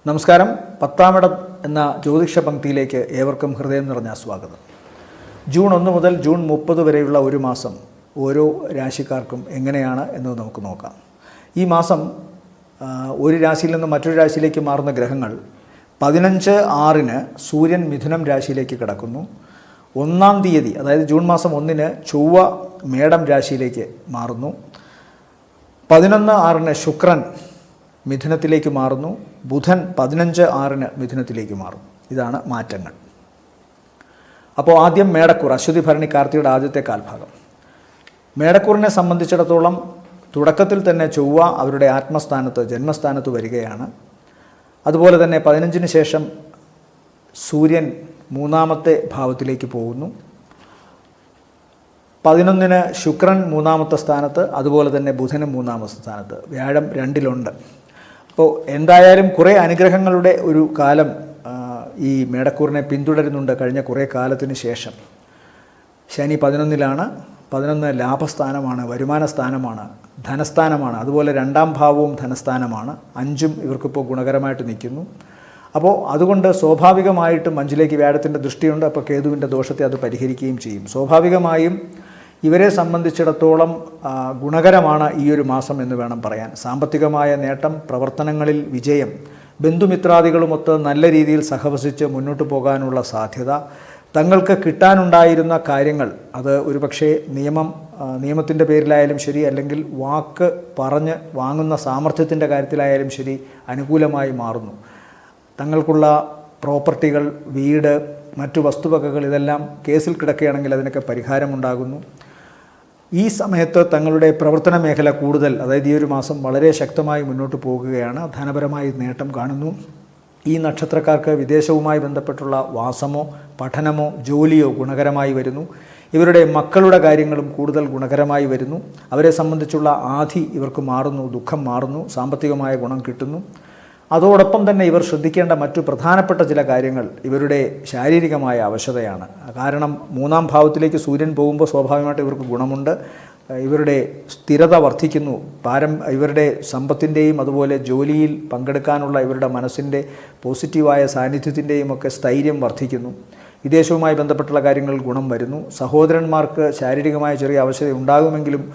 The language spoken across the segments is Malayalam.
നമസ്കാരം. പത്താമിടം എന്ന ജ്യോതിഷ പങ്ക്തിയിലേക്ക് ഏവർക്കും ഹൃദയം നിറഞ്ഞ സ്വാഗതം. ജൂൺ 1 മുതൽ ജൂൺ 30 വരെയുള്ള ഒരു മാസം ഓരോ രാശിക്കാർക്കും എങ്ങനെയാണ് എന്ന് നമുക്ക് നോക്കാം. ഈ മാസം ഒരു രാശിയിൽ നിന്ന് മറ്റൊരു രാശിയിലേക്ക് മാറുന്ന ഗ്രഹങ്ങൾ 15/6 സൂര്യൻ മിഥുനം രാശിയിലേക്ക് കടക്കുന്നു. 1-ാം തീയതി അതായത് ജൂൺ മാസം 1 ചൊവ്വ മേടം രാശിയിലേക്ക് മാറുന്നു. 11/6 ശുക്രൻ മിഥുനത്തിലേക്ക് മാറുന്നു. ബുധൻ 15/6 മിഥുനത്തിലേക്ക് മാറുന്നു. ഇതാണ് മാറ്റങ്ങൾ. അപ്പോൾ ആദ്യം മേടക്കൂർ, അശ്വതി ഭരണി കാർത്തികയുടെ ആദ്യത്തെ കാൽഭാഗം. മേടക്കൂറിനെ സംബന്ധിച്ചിടത്തോളം തുടക്കത്തിൽ തന്നെ ചൊവ്വ അവരുടെ ആത്മസ്ഥാനത്ത് ജന്മസ്ഥാനത്ത് വരികയാണ്. അതുപോലെ തന്നെ 15-ന് ശേഷം സൂര്യൻ 3-ാമത്തെ ഭാവത്തിലേക്ക് പോകുന്നു. 11-ന് ശുക്രൻ 3-ാമത്തെ സ്ഥാനത്ത്, അതുപോലെ തന്നെ ബുധനും 3-ാമത്തെ സ്ഥാനത്ത്, വ്യാഴം 2-ലുണ്ട്. അപ്പോൾ എന്തായാലും കുറേ അനുഗ്രഹങ്ങളുടെ ഒരു കാലം ഈ മേടക്കൂറിനെ പിന്തുടരുന്നുണ്ട്. കഴിഞ്ഞ കുറേ കാലത്തിന് ശേഷം ശനി 11-ലാണ്. 11 ലാഭസ്ഥാനമാണ്, വരുമാന സ്ഥാനമാണ്, ധനസ്ഥാനമാണ്. അതുപോലെ 2-ാം ഭാവവും ധനസ്ഥാനമാണ്. 5ഉം ഇവർക്കിപ്പോൾ ഗുണകരമായിട്ട് നിൽക്കുന്നു. അപ്പോൾ അതുകൊണ്ട് സ്വാഭാവികമായിട്ടും 5-ലേക്ക് വ്യാഴത്തിൻ്റെ ദൃഷ്ടിയുണ്ട്. അപ്പോൾ കേതുവിൻ്റെ ദോഷത്തെ അത് പരിഹരിക്കുകയും ചെയ്യും. സ്വാഭാവികമൊയും ഇവരെ സംബന്ധിച്ചിടത്തോളം ഗുണകരമാണ് ഈ ഒരു മാസം എന്ന് വേണം പറയാൻ. സാമ്പത്തികമായ നേട്ടം, പ്രവർത്തനങ്ങളിൽ വിജയം, ബന്ധുമിത്രാദികളുമൊത്ത് നല്ല രീതിയിൽ സഹവസിച്ച് മുന്നോട്ട് പോകാനുള്ള സാധ്യത, തങ്ങൾക്ക് കിട്ടാനുണ്ടായിരുന്ന കാര്യങ്ങൾ അത് ഒരുപക്ഷെ നിയമത്തിൻ്റെ പേരിലായാലും ശരി, അല്ലെങ്കിൽ വാക്ക് പറഞ്ഞ് വാങ്ങുന്ന സാമർഥ്യത്തിൻ്റെ കാര്യത്തിലായാലും ശരി, അനുകൂലമായി മാറുന്നു. തങ്ങൾക്കുള്ള പ്രോപ്പർട്ടികൾ, വീട്, മറ്റു വസ്തുവകകൾ ഇതെല്ലാം കേസിൽ കിടക്കുകയാണെങ്കിൽ അതിനൊക്കെ പരിഹാരമുണ്ടാകുന്നു. ഈ സമയത്ത് തങ്ങളുടെ പ്രവർത്തന മേഖല കൂടുതൽ, അതായത് ഈ ഒരു മാസം വളരെ ശക്തമായി മുന്നോട്ട് പോകുകയാണ്. ധനപരമായി നേട്ടം കാണുന്നു. ഈ നക്ഷത്രക്കാർക്ക് വിദേശവുമായി ബന്ധപ്പെട്ടുള്ള വാസമോ പഠനമോ ജോലിയോ ഗുണകരമായി വരുന്നു. ഇവരുടെ മക്കളുടെ കാര്യങ്ങളും കൂടുതൽ ഗുണകരമായി വരുന്നു. അവരെ സംബന്ധിച്ചുള്ള ആധി ഇവർക്ക് മാറുന്നു, ദുഃഖം മാറുന്നു, സാമ്പത്തികമായ ഗുണം കിട്ടുന്നു. അതോടൊപ്പം തന്നെ ഇവർ ശ്രദ്ധിക്കേണ്ട മറ്റു പ്രധാനപ്പെട്ട ചില കാര്യങ്ങൾ ഇവരുടെ ശാരീരികമായ അവശതയാണ്. കാരണം 3-ാം ഭാവത്തിലേക്ക് സൂര്യൻ പോകുമ്പോൾ സ്വാഭാവികമായിട്ട് ഇവർക്ക് ഗുണമുണ്ട്. ഇവരുടെ സ്ഥിരത വർദ്ധിക്കുന്നു. ഇവരുടെ സമ്പത്തിൻ്റെയും അതുപോലെ ജോലിയിൽ പങ്കെടുക്കാനുള്ള ഇവരുടെ മനസ്സിൻ്റെ പോസിറ്റീവായ സാന്നിധ്യത്തിൻ്റെയും ഒക്കെ സ്ഥൈര്യം വർദ്ധിക്കുന്നു. വിദേശവുമായി ബന്ധപ്പെട്ടുള്ള കാര്യങ്ങളിൽ ഗുണം വരുന്നു. സഹോദരന്മാർക്ക് ശാരീരികമായ ചെറിയ അവശത ഉണ്ടാകുമെങ്കിലും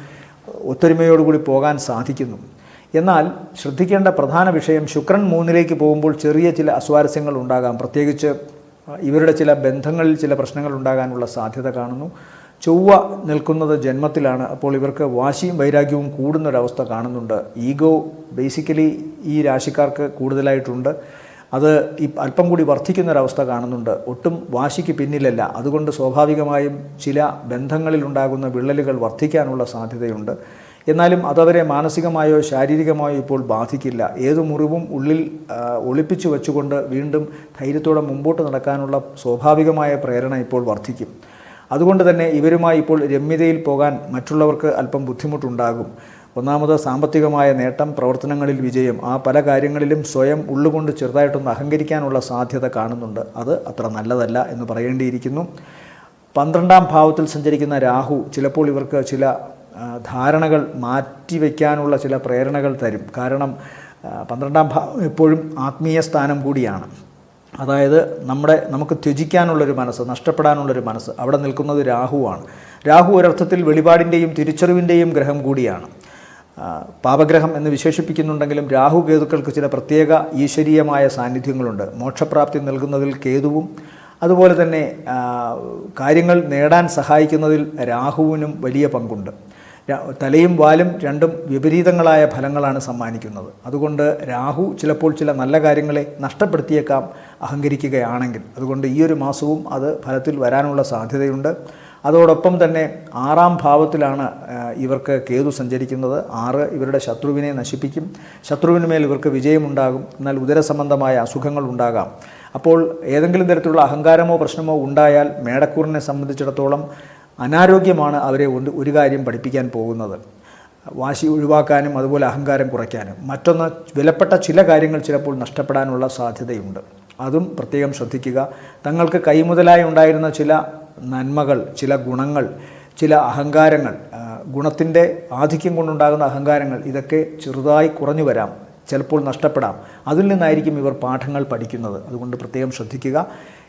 ഒത്തൊരുമയോടുകൂടി പോകാൻ സാധിക്കുന്നു. എന്നാൽ ശ്രദ്ധിക്കേണ്ട പ്രധാന വിഷയം, ശുക്രൻ 3-ലേക്ക് പോകുമ്പോൾ ചെറിയ ചില അസ്വാരസ്യങ്ങൾ ഉണ്ടാകാം. പ്രത്യേകിച്ച് ഇവരുടെ ചില ബന്ധങ്ങളിൽ ചില പ്രശ്നങ്ങൾ ഉണ്ടാകാനുള്ള സാധ്യത കാണുന്നു. ചൊവ്വ നിൽക്കുന്നത് ജന്മത്തിലാണ്. അപ്പോൾ ഇവർക്ക് വാശിയും വൈരാഗ്യവും കൂടുന്നൊരവസ്ഥ കാണുന്നുണ്ട്. ഈഗോ ബേസിക്കലി ഈ രാശിക്കാർക്ക് കൂടുതലായിട്ടുണ്ട്. അത് അല്പം കൂടി വർദ്ധിക്കുന്നൊരവസ്ഥ കാണുന്നുണ്ട്. ഒട്ടും വാശിക്ക് പിന്നിലല്ല. അതുകൊണ്ട് സ്വാഭാവികമായും ചില ബന്ധങ്ങളിലുണ്ടാകുന്ന വിള്ളലുകൾ വർദ്ധിക്കാനുള്ള സാധ്യതയുണ്ട്. എന്നാലും അതവരെ മാനസികമായോ ശാരീരികമായോ ഇപ്പോൾ ബാധിക്കില്ല. ഏതു മുറിവും ഉള്ളിൽ ഒളിപ്പിച്ചു വെച്ചുകൊണ്ട് വീണ്ടും ധൈര്യത്തോടെ മുമ്പോട്ട് നടക്കാനുള്ള സ്വാഭാവികമായ പ്രേരണ ഇപ്പോൾ വർദ്ധിക്കും. അതുകൊണ്ട് തന്നെ ഇവരുമായി ഇപ്പോൾ രമ്യതയിൽ പോകാൻ മറ്റുള്ളവർക്ക് അല്പം ബുദ്ധിമുട്ടുണ്ടാകും. ഒന്നാമത് സാമ്പത്തികമായ നേട്ടം, പ്രവർത്തനങ്ങളിൽ വിജയം, ആ പല കാര്യങ്ങളിലും സ്വയം ഉള്ളുകൊണ്ട് ചെറുതായിട്ടൊന്ന് അഹങ്കരിക്കാനുള്ള സാധ്യത കാണുന്നുണ്ട്. അത് അത്ര നല്ലതല്ല എന്ന് പറയേണ്ടിയിരിക്കുന്നു. 12-ാം ഭാവത്തിൽ സഞ്ചരിക്കുന്ന രാഹു ചിലപ്പോൾ ഇവർക്ക് ചില ധാരണകൾ മാറ്റിവെക്കാനുള്ള ചില പ്രേരണകൾ തരും. കാരണം 12-ാം ഭാവം എപ്പോഴും ആത്മീയ സ്ഥാനം കൂടിയാണ്. അതായത് നമുക്ക് ത്യജിക്കാനുള്ളൊരു മനസ്സ്, നഷ്ടപ്പെടാനുള്ളൊരു മനസ്സ് അവിടെ നിൽക്കുന്നത് രാഹുവാണ്. രാഹു ഒരർത്ഥത്തിൽ വെളിപാടിൻ്റെയും തിരിച്ചറിവിൻ്റെയും ഗ്രഹം കൂടിയാണ്. പാപഗ്രഹം എന്ന് വിശേഷിപ്പിക്കുന്നുണ്ടെങ്കിലും രാഹു കേതുക്കൾക്ക് ചില പ്രത്യേക ഈശ്വരീയമായ സാന്നിധ്യങ്ങളുണ്ട്. മോക്ഷപ്രാപ്തി നൽകുന്നതിൽ കേതുവും അതുപോലെ തന്നെ കാര്യങ്ങൾ നേടാൻ സഹായിക്കുന്നതിൽ രാഹുവിനും വലിയ പങ്കുണ്ട്. തലയും വാലും രണ്ടും വിപരീതങ്ങളായ ഫലങ്ങളാണ് സമ്മാനിക്കുന്നത്. അതുകൊണ്ട് രാഹു ചിലപ്പോൾ ചില നല്ല കാര്യങ്ങളെ നഷ്ടപ്പെടുത്തിയേക്കാം അഹങ്കരിക്കുകയാണെങ്കിൽ. അതുകൊണ്ട് ഈ ഒരു മാസവും അത് ഫലത്തിൽ വരാനുള്ള സാധ്യതയുണ്ട്. അതോടൊപ്പം തന്നെ 6-ാം ഭാവത്തിലാണ് ഇവർക്ക് കേതു സഞ്ചരിക്കുന്നത്. 6 ഇവരുടെ ശത്രുവിനെ നശിപ്പിക്കും. ശത്രുവിന് മേൽ ഇവർക്ക് വിജയമുണ്ടാകും. എന്നാൽ ഉദരസംബന്ധമായ അസുഖങ്ങൾ ഉണ്ടാകാം. അപ്പോൾ ഏതെങ്കിലും തരത്തിലുള്ള അഹങ്കാരമോ പ്രശ്നമോ ഉണ്ടായാൽ മേടക്കൂറിനെ സംബന്ധിച്ചിടത്തോളം അനാരോഗ്യമാണ് അവരെ ഒരു കാര്യം പഠിപ്പിക്കാൻ പോകുന്നത്. വാശി ഒഴിവാക്കാനും അതുപോലെ അഹങ്കാരം കുറയ്ക്കാനും. മറ്റൊന്ന്, വിലപ്പെട്ട ചില കാര്യങ്ങൾ ചിലപ്പോൾ നഷ്ടപ്പെടാനുള്ള സാധ്യതയുണ്ട്. അതും പ്രത്യേകം ശ്രദ്ധിക്കുക. തങ്ങൾക്ക് കൈമുതലായി ഉണ്ടായിരുന്ന ചില നന്മകൾ, ചില ഗുണങ്ങൾ, ചില അഹങ്കാരങ്ങൾ, ഗുണത്തിൻ്റെ ആധിക്യം കൊണ്ടുണ്ടാകുന്ന അഹങ്കാരങ്ങൾ, ഇതൊക്കെ ചെറുതായി കുറഞ്ഞു വരാം. ചിലപ്പോൾ നഷ്ടപ്പെടാം. അതിൽ നിന്നായിരിക്കും ഇവർ പാഠങ്ങൾ പഠിക്കുന്നത്. അതുകൊണ്ട് പ്രത്യേകം ശ്രദ്ധിക്കുക.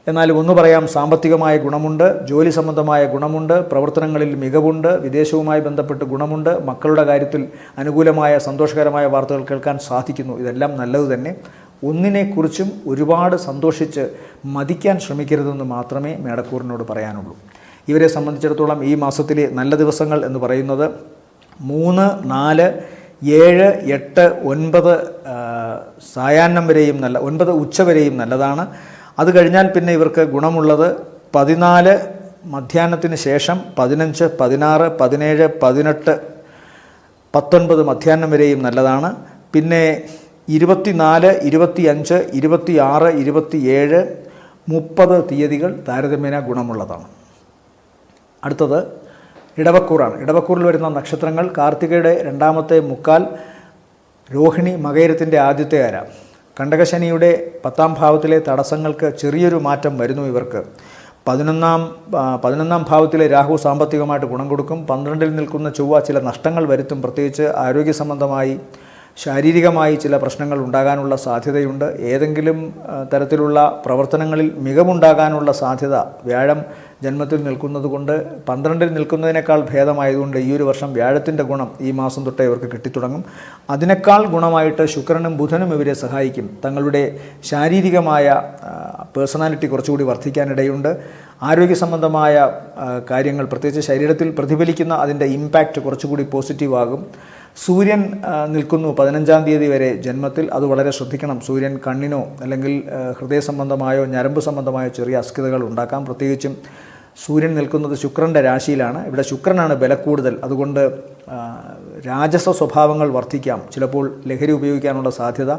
എന്നാലും ഒന്ന് പറയാം, സാമ്പത്തികമായ ഗുണമുണ്ട്, ജോലി സംബന്ധമായ ഗുണമുണ്ട്, പ്രവർത്തനങ്ങളിൽ മികവുണ്ട്, വിദേശവുമായി ബന്ധപ്പെട്ട് ഗുണമുണ്ട്, മക്കളുടെ കാര്യത്തിൽ അനുകൂലമായ സന്തോഷകരമായ വാർത്തകൾ കേൾക്കാൻ സാധിക്കുന്നു. ഇതെല്ലാം നല്ലത് തന്നെ. ഒന്നിനെക്കുറിച്ചും ഒരുപാട് സന്തോഷിച്ച് മതിക്കാൻ ശ്രമിക്കരുതെന്ന് മാത്രമേ മേടക്കൂറിനോട് പറയാനുള്ളൂ. ഇവരെ സംബന്ധിച്ചിടത്തോളം ഈ മാസത്തിലെ നല്ല ദിവസങ്ങൾ എന്ന് പറയുന്നത് 3, 4, 7, 8, 9 സായാഹ്നം വരെയും 9 ഉച്ചവരെയും നല്ലതാണ്. അത് കഴിഞ്ഞാൽ പിന്നെ ഇവർക്ക് ഗുണമുള്ളത് 14 മധ്യാഹ്നത്തിന് ശേഷം, 15, 16, 17, 18, 19 മധ്യാഹ്നം വരെയും നല്ലതാണ്. പിന്നെ 24, 25, 26, 27, 30 തീയതികൾ താരതമ്യേന ഗുണമുള്ളതാണ്. അടുത്തത് ഇടവക്കൂറാണ്. ഇടവക്കൂറിൽ വരുന്ന നക്ഷത്രങ്ങൾ കാർത്തികയുടെ 2ാമത്തെ മുക്കാൽ, രോഹിണി മകയിരത്തിൻ്റെ ആദ്യത്തെ അര. കണ്ടകശനിയുടെ 10ാം ഭാവത്തിലെ തടസ്സങ്ങൾക്ക് ചെറിയൊരു മാറ്റം വരുന്നു ഇവർക്ക്. 11ാം ഭാവത്തിലെ രാഹു സാമ്പത്തികമായിട്ട് ഗുണം കൊടുക്കും. 12ൽ നിൽക്കുന്ന ചൊവ്വ ചില നഷ്ടങ്ങൾ വരുത്തും. പ്രത്യേകിച്ച് ആരോഗ്യ സംബന്ധമായി ശാരീരികമായി ചില പ്രശ്നങ്ങൾ ഉണ്ടാകാനുള്ള സാധ്യതയുണ്ട്. ഏതെങ്കിലും തരത്തിലുള്ള പ്രവർത്തനങ്ങളിൽ മികവുണ്ടാകാനുള്ള സാധ്യത വ്യാഴം ജന്മത്തിൽ നിൽക്കുന്നത് കൊണ്ട് 12ൽ നിൽക്കുന്നതിനേക്കാൾ ഭേദമായതുകൊണ്ട് ഈ ഒരു വർഷം വ്യാഴത്തിൻ്റെ ഗുണം ഈ മാസം തൊട്ടേ ഇവർക്ക് കിട്ടിത്തുടങ്ങും. അതിനേക്കാൾ ഗുണമായിട്ട് ശുക്രനും ബുധനും ഇവരെ സഹായിക്കും. തങ്ങളുടെ ശാരീരികമായ പേഴ്സണാലിറ്റി കുറച്ചുകൂടി വർദ്ധിക്കാനിടയുണ്ട്. ആരോഗ്യ സംബന്ധമായ കാര്യങ്ങൾ പ്രത്യേകിച്ച് ശരീരത്തിൽ പ്രതിഫലിക്കുന്ന അതിൻ്റെ ഇമ്പാക്റ്റ് കുറച്ചുകൂടി പോസിറ്റീവാകും. സൂര്യൻ നിൽക്കുന്നു 15ാം തീയതി വരെ ജന്മത്തിൽ. അത് വളരെ ശ്രദ്ധിക്കണം. സൂര്യൻ കണ്ണിനോ അല്ലെങ്കിൽ ഹൃദയ സംബന്ധമായോ ഞരമ്പ് സംബന്ധമായോ ചെറിയ അസ്വസ്ഥതകൾ ഉണ്ടാക്കാം. പ്രത്യേകിച്ചും സൂര്യൻ നിൽക്കുന്നത് ശുക്രൻ്റെ രാശിയിലാണ്. ഇവിടെ ശുക്രനാണ് ബലക്കൂടുതൽ. അതുകൊണ്ട് രാജസ സ്വഭാവങ്ങൾ വർദ്ധിക്കാം. ചിലപ്പോൾ ലഹരി ഉപയോഗിക്കാനുള്ള സാധ്യത,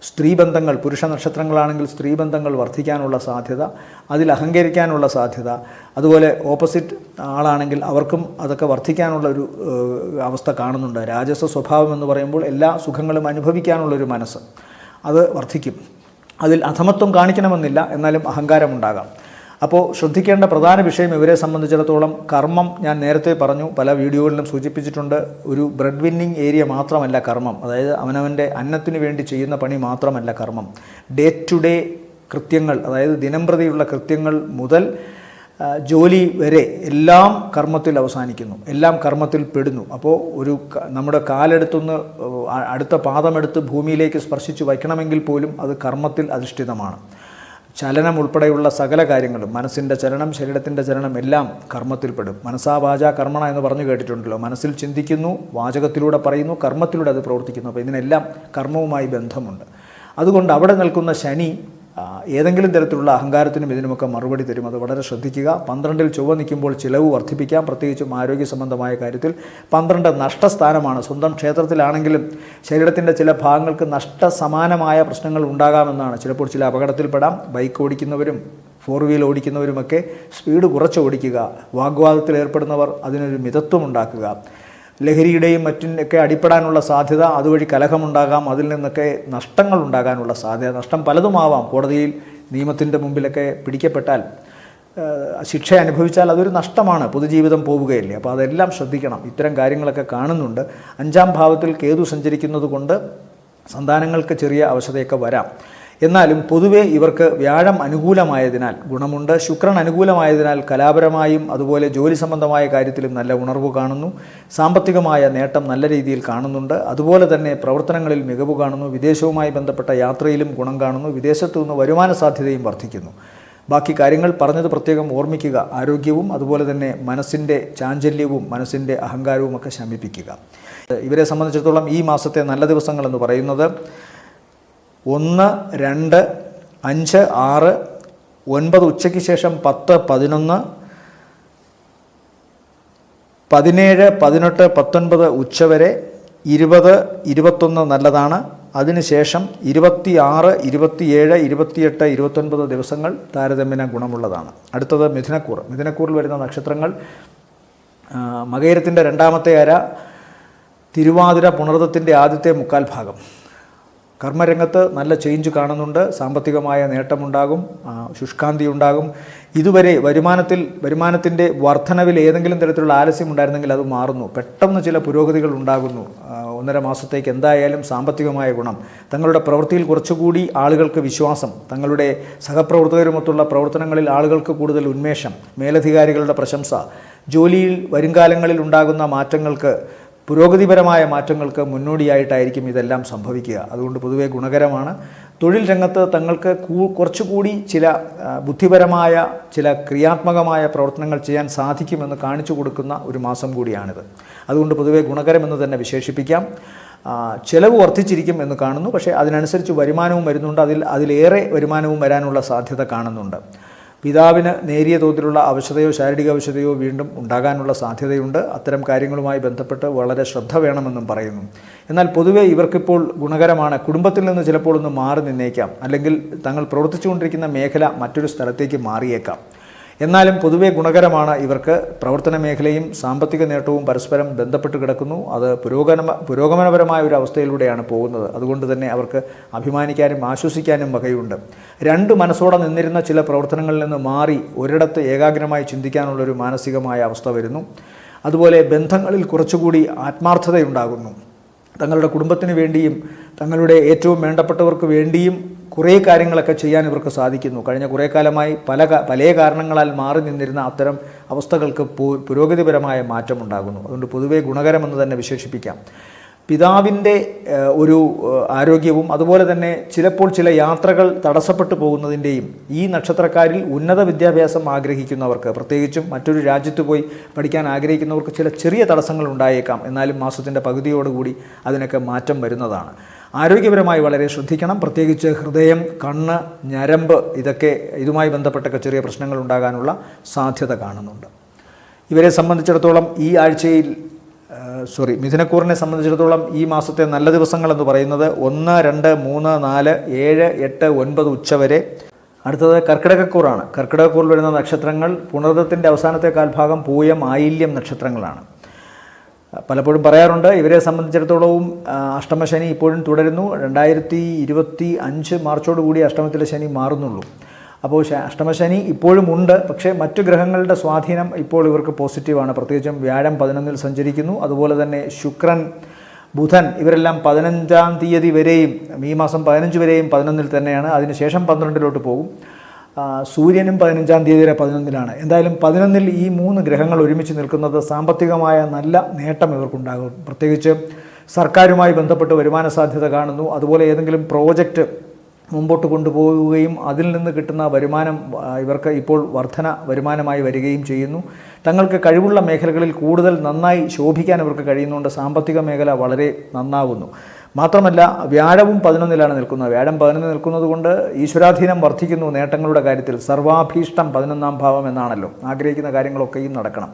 സ്ത്രീബന്ധങ്ങൾ, പുരുഷ നക്ഷത്രങ്ങളാണെങ്കിൽ സ്ത്രീബന്ധങ്ങൾ വർദ്ധിക്കാനുള്ള സാധ്യത, അതിൽ അഹങ്കരിക്കാനുള്ള സാധ്യത, അതുപോലെ ഓപ്പോസിറ്റ് ആളാണെങ്കിൽ അവർക്കും അതൊക്കെ വർദ്ധിക്കാനുള്ള ഒരു അവസ്ഥ കാണുന്നുണ്ട്. രാജസ സ്വഭാവം എന്ന് പറയുമ്പോൾ എല്ലാ സുഖങ്ങളും അനുഭവിക്കാനുള്ളൊരു മനസ്സ്, അത് വർദ്ധിക്കും. അതിൽ അധമത്വം കാണിക്കണമെന്നില്ല, എന്നാലും അഹങ്കാരമുണ്ടാകാം. അപ്പോൾ ശ്രദ്ധിക്കേണ്ട പ്രധാന വിഷയം ഇവരെ സംബന്ധിച്ചിടത്തോളം കർമ്മം. ഞാൻ നേരത്തെ പറഞ്ഞു, പല വീഡിയോകളിലും സൂചിപ്പിച്ചിട്ടുണ്ട്, ഒരു ബ്രെഡ് വിന്നിങ് ഏരിയ മാത്രമല്ല കർമ്മം. അതായത് അവനവൻ്റെ അന്നത്തിന് വേണ്ടി ചെയ്യുന്ന പണി മാത്രമല്ല കർമ്മം. ഡേ ടു ഡേ കൃത്യങ്ങൾ, അതായത് ദിനംപ്രതിയുള്ള കൃത്യങ്ങൾ മുതൽ ജോലി വരെ എല്ലാം കർമ്മത്തിൽ അവസാനിക്കുന്നു, എല്ലാം കർമ്മത്തിൽ പെടുന്നു. അപ്പോൾ നമ്മുടെ കാലെടുത്തൊന്ന് അടുത്ത പാദമെടുത്ത് ഭൂമിയിലേക്ക് സ്പർശിച്ച് വയ്ക്കണമെങ്കിൽ പോലും അത് കർമ്മത്തിൽ അധിഷ്ഠിതമാണ്. ചലനം ഉൾപ്പെടെയുള്ള സകല കാര്യങ്ങളും, മനസ്സിൻ്റെ ചലനം, ശരീരത്തിൻ്റെ ചലനം എല്ലാം കർമ്മത്തിൽപ്പെടും. മനസാ വാച കർമ്മണ എന്ന് പറഞ്ഞു കേട്ടിട്ടുണ്ടല്ലോ. മനസ്സിൽ ചിന്തിക്കുന്നു, വാചകത്തിലൂടെ പറയുന്നു, കർമ്മത്തിലൂടെ അത് പ്രവർത്തിക്കുന്നു. അപ്പോൾ ഇതിനെല്ലാം കർമ്മവുമായി ബന്ധമുണ്ട്. അതുകൊണ്ട് അവിടെ നിൽക്കുന്ന ശനി ഏതെങ്കിലും തരത്തിലുള്ള അഹങ്കാരത്തിനും ഇതിനുമൊക്കെ മറുപടി തരും. അത് വളരെ ശ്രദ്ധിക്കുക. 12ൽ ചൊവ്വ നിൽക്കുമ്പോൾ ചിലവ് വർദ്ധിപ്പിക്കാം, പ്രത്യേകിച്ചും ആരോഗ്യ സംബന്ധമായ കാര്യത്തിൽ. 12 നഷ്ടസ്ഥാനമാണ്. സ്വന്തം ക്ഷേത്രത്തിലാണെങ്കിലും ശരീരത്തിൻ്റെ ചില ഭാഗങ്ങൾക്ക് നഷ്ടസമാനമായ പ്രശ്നങ്ങൾ ഉണ്ടാകാമെന്നാണ്. ചിലപ്പോൾ ചില അപകടത്തിൽപ്പെടാം. ബൈക്ക് ഓടിക്കുന്നവരും 4 വീൽ ഓടിക്കുന്നവരുമൊക്കെ സ്പീഡ് കുറച്ച് ഓടിക്കുക. വാഗ്വാദത്തിൽ ഏർപ്പെടുന്നവർ അതിനൊരു മിതത്വം ഉണ്ടാക്കുക. ലഹരിയുടെയും മറ്റിനൊക്കെ അടിപ്പെടാനുള്ള സാധ്യത, അതുവഴി കലഹമുണ്ടാകാം, അതിൽ നിന്നൊക്കെ നഷ്ടങ്ങൾ ഉണ്ടാകാനുള്ള സാധ്യത. നഷ്ടം പലതുമാവാം. കോടതിയിൽ നിയമത്തിൻ്റെ മുമ്പിലൊക്കെ പിടിക്കപ്പെട്ടാൽ, ശിക്ഷ അനുഭവിച്ചാൽ അതൊരു നഷ്ടമാണ്, പൊതുജീവിതം പോവുകയില്ലേ. അപ്പോൾ അതെല്ലാം ശ്രദ്ധിക്കണം. ഇത്തരം കാര്യങ്ങളൊക്കെ കാണുന്നുണ്ട്. 5ാം ഭാവത്തിൽ കേതു സഞ്ചരിക്കുന്നത് കൊണ്ട് സന്താനങ്ങൾക്ക് ചെറിയ അവശതയൊക്കെ വരാം. എന്നാലും പൊതുവെ ഇവർക്ക് വ്യാഴം അനുകൂലമായതിനാൽ ഗുണമുണ്ട്. ശുക്രൻ അനുകൂലമായതിനാൽ കലാപരമായും അതുപോലെ ജോലി സംബന്ധമായ കാര്യത്തിലും നല്ല ഉണർവ് കാണുന്നു. സാമ്പത്തികമായ നേട്ടം നല്ല രീതിയിൽ കാണുന്നുണ്ട്. അതുപോലെ തന്നെ പ്രവർത്തനങ്ങളിൽ മികവ് കാണുന്നു. വിദേശവുമായി ബന്ധപ്പെട്ട യാത്രയിലും ഗുണം കാണുന്നു. വിദേശത്തു നിന്ന് വരുമാന സാധ്യതയും വർദ്ധിക്കുന്നു. ബാക്കി കാര്യങ്ങൾ പറഞ്ഞത് പ്രത്യേകം ഓർമ്മിക്കുക. ആരോഗ്യവും അതുപോലെ തന്നെ മനസ്സിൻ്റെ ചാഞ്ചല്യവും മനസ്സിൻ്റെ അഹങ്കാരവും ഒക്കെ ശമിപ്പിക്കുക. ഇവരെ സംബന്ധിച്ചിടത്തോളം ഈ മാസത്തെ നല്ല ദിവസങ്ങളെന്ന് പറയുന്നത് 1, 2, 5, 6, 9 ഉച്ചയ്ക്ക് ശേഷം 10, 11, 17, 18, 19 ഉച്ചവരെ, 20, 21 നല്ലതാണ്. അതിനുശേഷം 26, 27, 28, 29 ദിവസങ്ങൾ താരതമ്യേന ഗുണമുള്ളതാണ്. അടുത്തത് മിഥുനക്കൂർ. മിഥുനക്കൂറിൽ വരുന്ന നക്ഷത്രങ്ങൾ മകയിരത്തിൻ്റെ 2ാമത്തെ അര, തിരുവാതിര, പുണർതത്തിൻ്റെ ആദ്യത്തെ മുക്കാൽ ഭാഗം. കർമ്മരംഗത്ത് നല്ല ചേഞ്ച് കാണുന്നുണ്ട്. സാമ്പത്തികമായ നേട്ടമുണ്ടാകും, ശുഷ്കാന്തി ഉണ്ടാകും. ഇതുവരെ വരുമാനത്തിൻ്റെ വർധനവിൽ ഏതെങ്കിലും തരത്തിലുള്ള ആലസ്യം ഉണ്ടായിരുന്നെങ്കിൽ അത് മാറുന്നു. പെട്ടെന്ന് ചില പുരോഗതികൾ ഉണ്ടാകുന്നു. 1.5 മാസത്തേക്ക് എന്തായാലും സാമ്പത്തികമായ ഗുണം, തങ്ങളുടെ പ്രവൃത്തിയിൽ കുറച്ചുകൂടി ആളുകൾക്ക് വിശ്വാസം, തങ്ങളുടെ സഹപ്രവർത്തകരുമൊത്തുള്ള പ്രവർത്തനങ്ങളിൽ ആളുകൾക്ക് കൂടുതൽ ഉന്മേഷം, മേലധികാരികളുടെ പ്രശംസ, ജോലിയിൽ വരുംകാലങ്ങളിൽ ഉണ്ടാകുന്ന മാറ്റങ്ങൾക്ക്, പുരോഗതിപരമായ മാറ്റങ്ങൾക്ക് മുന്നോടിയായിട്ടായിരിക്കും ഇതെല്ലാം സംഭവിക്കുക. അതുകൊണ്ട് പൊതുവെ ഗുണകരമാണ്. തൊഴിൽ രംഗത്ത് തങ്ങൾക്ക് കുറച്ചുകൂടി ചില ബുദ്ധിപരമായ, ചില ക്രിയാത്മകമായ പ്രവർത്തനങ്ങൾ ചെയ്യാൻ സാധിക്കുമെന്ന് കാണിച്ചു കൊടുക്കുന്ന ഒരു മാസം കൂടിയാണിത്. അതുകൊണ്ട് പൊതുവെ ഗുണകരമെന്ന് തന്നെ വിശേഷിപ്പിക്കാം. ചെലവ് വർദ്ധിച്ചിരിക്കും എന്ന് കാണുന്നു, പക്ഷേ അതിനനുസരിച്ച് വരുമാനവും വരുന്നുണ്ട്. അതിലേറെ വരുമാനവും വരാനുള്ള സാധ്യത കാണുന്നുണ്ട്. പിതാവിന് നേരിയ തോതിലുള്ള അവശതയോ ശാരീരിക അവശതയോ വീണ്ടും ഉണ്ടാകാനുള്ള സാധ്യതയുണ്ട്. അത്തരം കാര്യങ്ങളുമായി ബന്ധപ്പെട്ട് വളരെ ശ്രദ്ധ വേണമെന്നും പറയുന്നു. എന്നാൽ പൊതുവെ ഇവർക്കിപ്പോൾ ഗുണകരമാണ്. കുടുംബത്തിൽ നിന്ന് ചിലപ്പോൾ ഒന്ന് മാറി നിന്നേക്കാം, അല്ലെങ്കിൽ തങ്ങൾ പ്രവർത്തിച്ചുകൊണ്ടിരിക്കുന്ന മേഖല മറ്റൊരു സ്ഥലത്തേക്ക് മാറിയേക്കാം. എന്നാലും പൊതുവെ ഗുണകരമാണ്. ഇവർക്ക് പ്രവർത്തന മേഖലയും സാമ്പത്തിക നേട്ടവും പരസ്പരം ബന്ധപ്പെട്ട് കിടക്കുന്നു. അത് പുരോഗമനപരമായ ഒരു അവസ്ഥയിലൂടെയാണ് പോകുന്നത്. അതുകൊണ്ട് തന്നെ അവർക്ക് അഭിമാനിക്കാനും ആശ്വസിക്കാനും വകയുണ്ട്. 2 മനസ്സോടെ നിന്നിരുന്ന ചില പ്രവർത്തനങ്ങളിൽ നിന്ന് മാറി ഒരിടത്ത് ഏകാഗ്രമായി ചിന്തിക്കാനുള്ളൊരു മാനസികമായ അവസ്ഥ വരുന്നു. അതുപോലെ ബന്ധങ്ങളിൽ കുറച്ചുകൂടി ആത്മാർത്ഥതയുണ്ടാകുന്നു. തങ്ങളുടെ കുടുംബത്തിന് വേണ്ടിയും തങ്ങളുടെ ഏറ്റവും വേണ്ടപ്പെട്ടവർക്ക് വേണ്ടിയും കുറേ കാര്യങ്ങളൊക്കെ ചെയ്യാൻ ഇവർക്ക് സാധിക്കുന്നു. കഴിഞ്ഞ കുറേ കാലമായി പല കാരണങ്ങളാൽ മാറി നിന്നിരുന്ന അത്തരം അവസ്ഥകൾക്ക് പുരോഗതിപരമായ മാറ്റമുണ്ടാകുന്നു. അതുകൊണ്ട് പൊതുവെ ഗുണകരമെന്ന് തന്നെ വിശേഷിപ്പിക്കാം. പിതാവിൻ്റെ ഒരു ആരോഗ്യവും അതുപോലെ തന്നെ ചിലപ്പോൾ ചില യാത്രകൾ തടസ്സപ്പെട്ടു പോകുന്നതിൻ്റെയും, ഈ നക്ഷത്രക്കാരിൽ ഉന്നത വിദ്യാഭ്യാസം ആഗ്രഹിക്കുന്നവർക്ക്, പ്രത്യേകിച്ചും മറ്റൊരു രാജ്യത്ത് പോയി പഠിക്കാൻ ആഗ്രഹിക്കുന്നവർക്ക് ചില ചെറിയ തടസ്സങ്ങൾ ഉണ്ടായേക്കാം. എന്നാലും മാസത്തിൻ്റെ പകുതിയോടുകൂടി അതിനൊക്കെ മാറ്റം വരുന്നതാണ്. ആരോഗ്യപരമായി വളരെ ശ്രദ്ധിക്കണം. പ്രത്യേകിച്ച് ഹൃദയം, കണ്ണ്, ഞരമ്പ്, ഇതുമായി ബന്ധപ്പെട്ടൊക്കെ ചെറിയ പ്രശ്നങ്ങൾ ഉണ്ടാകാനുള്ള സാധ്യത കാണുന്നുണ്ട്. ഇവരെ സംബന്ധിച്ചിടത്തോളം ഈ ആഴ്ചയിൽ മിഥുനക്കൂറിനെ സംബന്ധിച്ചിടത്തോളം ഈ മാസത്തെ നല്ല ദിവസങ്ങളെന്ന് പറയുന്നത് 1, 2, 3, 4, 7, 8, 9 ഉച്ചവരെ. അടുത്തത് കർക്കിടകക്കൂറാണ്. കർക്കിടകക്കൂറിൽ വരുന്ന നക്ഷത്രങ്ങൾ പുണർദത്തിൻ്റെ അവസാനത്തെ കാൽഭാഗം, പൂയം, ആയില്യം നക്ഷത്രങ്ങളാണ്. പലപ്പോഴും പറയാറുണ്ട്, ഇവരെ സംബന്ധിച്ചിടത്തോളവും അഷ്ടമശനി ഇപ്പോഴും തുടരുന്നു. 2025 മാർച്ചോടുകൂടി അഷ്ടമത്തിലെ ശനി മാറുന്നുള്ളൂ. അപ്പോൾ അഷ്ടമശനി ഇപ്പോഴും ഉണ്ട്. പക്ഷേ മറ്റു ഗ്രഹങ്ങളുടെ സ്വാധീനം ഇപ്പോൾ ഇവർക്ക് പോസിറ്റീവാണ്. പ്രത്യേകിച്ചും വ്യാഴം 11-ൽ സഞ്ചരിക്കുന്നു. അതുപോലെ തന്നെ ശുക്രൻ, ബുധൻ ഇവരെല്ലാം 15-ാം തീയതി വരെയും, ഈ മാസം 15 വരെയും 11-ൽ തന്നെയാണ്. അതിനുശേഷം 12-ലോട്ട് പോകും. സൂര്യനും 15-ാം തീയതി വരെ 11-ലാണ്. എന്തായാലും 11-ൽ ഈ 3 ഗ്രഹങ്ങൾ ഒരുമിച്ച് നിൽക്കുന്നത് സാമ്പത്തികമായ നല്ല നേട്ടം ഇവർക്കുണ്ടാകും. പ്രത്യേകിച്ച് സർക്കാരുമായി ബന്ധപ്പെട്ട് വരുമാന സാധ്യത കാണുന്നു. അതുപോലെ ഏതെങ്കിലും പ്രോജക്റ്റ് മുമ്പോട്ട് കൊണ്ടുപോവുകയും അതിൽ നിന്ന് കിട്ടുന്ന വരുമാനം ഇവർക്ക് ഇപ്പോൾ വർധന വരുമാനമായി വരികയും ചെയ്യുന്നു. തങ്ങൾക്ക് കഴിവുള്ള മേഖലകളിൽ കൂടുതൽ നന്നായി ശോഭിക്കാൻ ഇവർക്ക് കഴിയുന്നുണ്ട്. സാമ്പത്തിക മേഖല വളരെ നന്നാവുന്നു. മാത്രമല്ല വ്യാഴവും 11-ലാണ് നിൽക്കുന്നത്. വ്യാഴം 11 നിൽക്കുന്നത് കൊണ്ട് ഈശ്വരാധീനം വർദ്ധിക്കുന്നു. നേട്ടങ്ങളുടെ കാര്യത്തിൽ സർവാഭീഷ്ടം 11-ാം ഭാവം എന്നാണല്ലോ. ആഗ്രഹിക്കുന്ന കാര്യങ്ങളൊക്കെയും നടക്കണം.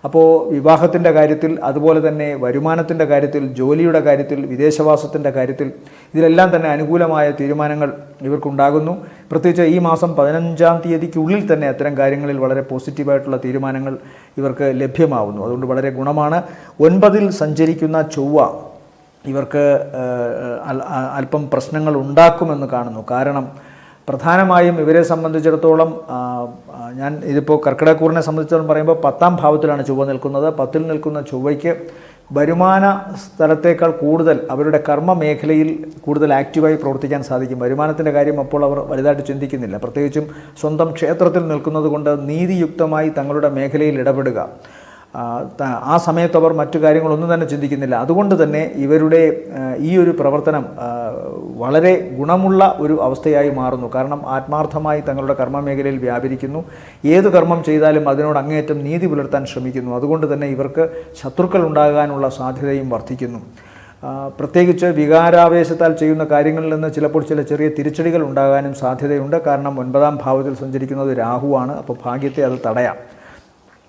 അപ്പോൾ വിവാഹത്തിൻ്റെ കാര്യത്തിൽ, അതുപോലെ തന്നെ വരുമാനത്തിൻ്റെ കാര്യത്തിൽ, ജോലിയുടെ കാര്യത്തിൽ, വിദേശവാസത്തിൻ്റെ കാര്യത്തിൽ, ഇതിലെല്ലാം തന്നെ അനുകൂലമായ തീരുമാനങ്ങൾ ഇവർക്കുണ്ടാകുന്നു. പ്രത്യേകിച്ച് ഈ മാസം 15-ാം തീയതിക്കുള്ളിൽ തന്നെ അത്തരം കാര്യങ്ങളിൽ വളരെ പോസിറ്റീവായിട്ടുള്ള തീരുമാനങ്ങൾ ഇവർക്ക് ലഭ്യമാവുന്നു. അതുകൊണ്ട് വളരെ ഗുണമാണ്. 9-ൽ സഞ്ചരിക്കുന്ന ചൊവ്വ ഇവർക്ക് അല്പം പ്രശ്നങ്ങൾ ഉണ്ടാക്കുമെന്ന് കാണുന്നു. കാരണം പ്രധാനമായും ഇവരെ സംബന്ധിച്ചിടത്തോളം ഇതിപ്പോൾ കർക്കിടകക്കൂറിനെ സംബന്ധിച്ചിടത്തോളം പറയുമ്പോൾ 10-ാം ഭാവത്തിലാണ് ചൊവ്വ നിൽക്കുന്നത്. 10-ൽ നിൽക്കുന്ന ചൊവ്വയ്ക്ക് വരുമാന സ്ഥലത്തേക്കാൾ കൂടുതൽ അവരുടെ കർമ്മ മേഖലയിൽ കൂടുതൽ ആക്റ്റീവായി പ്രവർത്തിക്കാൻ സാധിക്കും. വരുമാനത്തിൻ്റെ കാര്യം അപ്പോൾ അവർ വലുതായിട്ട് ചിന്തിക്കുന്നില്ല. പ്രത്യേകിച്ചും സ്വന്തം ക്ഷേത്രത്തിൽ നിൽക്കുന്നത് കൊണ്ട് നീതിയുക്തമായി തങ്ങളുടെ മേഖലയിൽ ഇടപെടുക, ആ സമയത്ത് അവർ മറ്റു കാര്യങ്ങളൊന്നും തന്നെ ചിന്തിക്കുന്നില്ല. അതുകൊണ്ട് തന്നെ ഇവരുടെ ഈ ഒരു പ്രവർത്തനം വളരെ ഗുണമുള്ള ഒരു അവസ്ഥയായി മാറുന്നു. കാരണം ആത്മാർത്ഥമായി തങ്ങളുടെ കർമ്മമേഖലയിൽ വ്യാപരിക്കുന്നു. ഏത് കർമ്മം ചെയ്താലും അതിനോട് അങ്ങേയറ്റം നീതി പുലർത്താൻ ശ്രമിക്കുന്നു. അതുകൊണ്ട് തന്നെ ഇവർക്ക് ശത്രുക്കൾ ഉണ്ടാകാനുള്ള സാധ്യതയും വർദ്ധിക്കുന്നു. പ്രത്യേകിച്ച് വികാരാവേശത്താൽ ചെയ്യുന്ന കാര്യങ്ങളിൽ നിന്ന് ചിലപ്പോൾ ചില ചെറിയ തിരിച്ചടികൾ ഉണ്ടാകാനും സാധ്യതയുണ്ട്. കാരണം 9-ാം ഭാവത്തിൽ സഞ്ചരിക്കുന്നത് രാഹുവാണ്. അപ്പോൾ ഭാഗ്യത്തെ അത് തടയാം.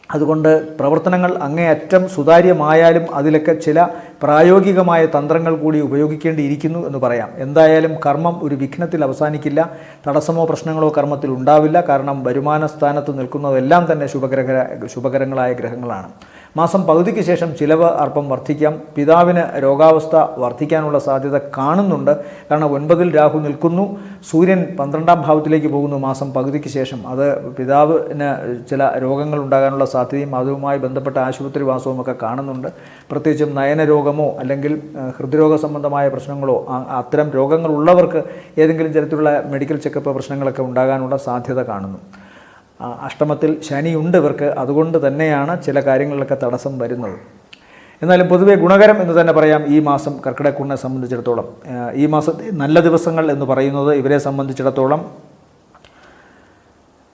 അതുകൊണ്ട് പ്രവർത്തനങ്ങൾ അങ്ങേയറ്റം സുതാര്യമായാലും അതിലൊക്കെ ചില പ്രായോഗികമായ തന്ത്രങ്ങൾ കൂടി ഉപയോഗിക്കേണ്ടിയിരിക്കുന്നു എന്ന് പറയാം. എന്തായാലും കർമ്മം ഒരു വിഘ്നത്തിൽ അവസാനിക്കില്ല. തടസ്സമോ പ്രശ്നങ്ങളോ കർമ്മത്തിൽ ഉണ്ടാവില്ല. കാരണം വരുമാന സ്ഥാനത്ത് നിൽക്കുന്നതെല്ലാം തന്നെ ശുഭകരങ്ങളായ ഗ്രഹങ്ങളാണ്. മാസം പകുതിക്ക് ശേഷം ചിലവ് അല്പം വർദ്ധിക്കാം. പിതാവിന് രോഗാവസ്ഥ വർദ്ധിക്കാനുള്ള സാധ്യത കാണുന്നുണ്ട്. കാരണം 9-ൽ രാഹു നിൽക്കുന്നു, സൂര്യൻ 12-ാം ഭാവത്തിലേക്ക് പോകുന്നു മാസം പകുതിക്ക് ശേഷം. അത് പിതാവിന് ചില രോഗങ്ങൾ ഉണ്ടാകാനുള്ള സാധ്യതയും അതുമായി ബന്ധപ്പെട്ട ആശുപത്രി വാസവും ഒക്കെ കാണുന്നുണ്ട്. പ്രത്യേകിച്ചും നയനരോഗമോ അല്ലെങ്കിൽ ഹൃദ്രോഗ സംബന്ധമായ പ്രശ്നങ്ങളോ അത്തരം രോഗങ്ങളുള്ളവർക്ക് ഏതെങ്കിലും തരത്തിലുള്ള മെഡിക്കൽ ചെക്കപ്പ് പ്രശ്നങ്ങളൊക്കെ ഉണ്ടാകാനുള്ള സാധ്യത കാണുന്നു. അഷ്ടമത്തിൽ ശനിയുണ്ട് ഇവർക്ക്, അതുകൊണ്ട് തന്നെയാണ് ചില കാര്യങ്ങളിലൊക്കെ തടസ്സം വരുന്നത്. എന്നാലും പൊതുവെ ഗുണകരം എന്ന് തന്നെ പറയാം ഈ മാസം കർക്കിടകക്കൂറിനെ സംബന്ധിച്ചിടത്തോളം. ഈ മാസത്തെ നല്ല ദിവസങ്ങൾ എന്ന് പറയുന്നത് ഇവരെ സംബന്ധിച്ചിടത്തോളം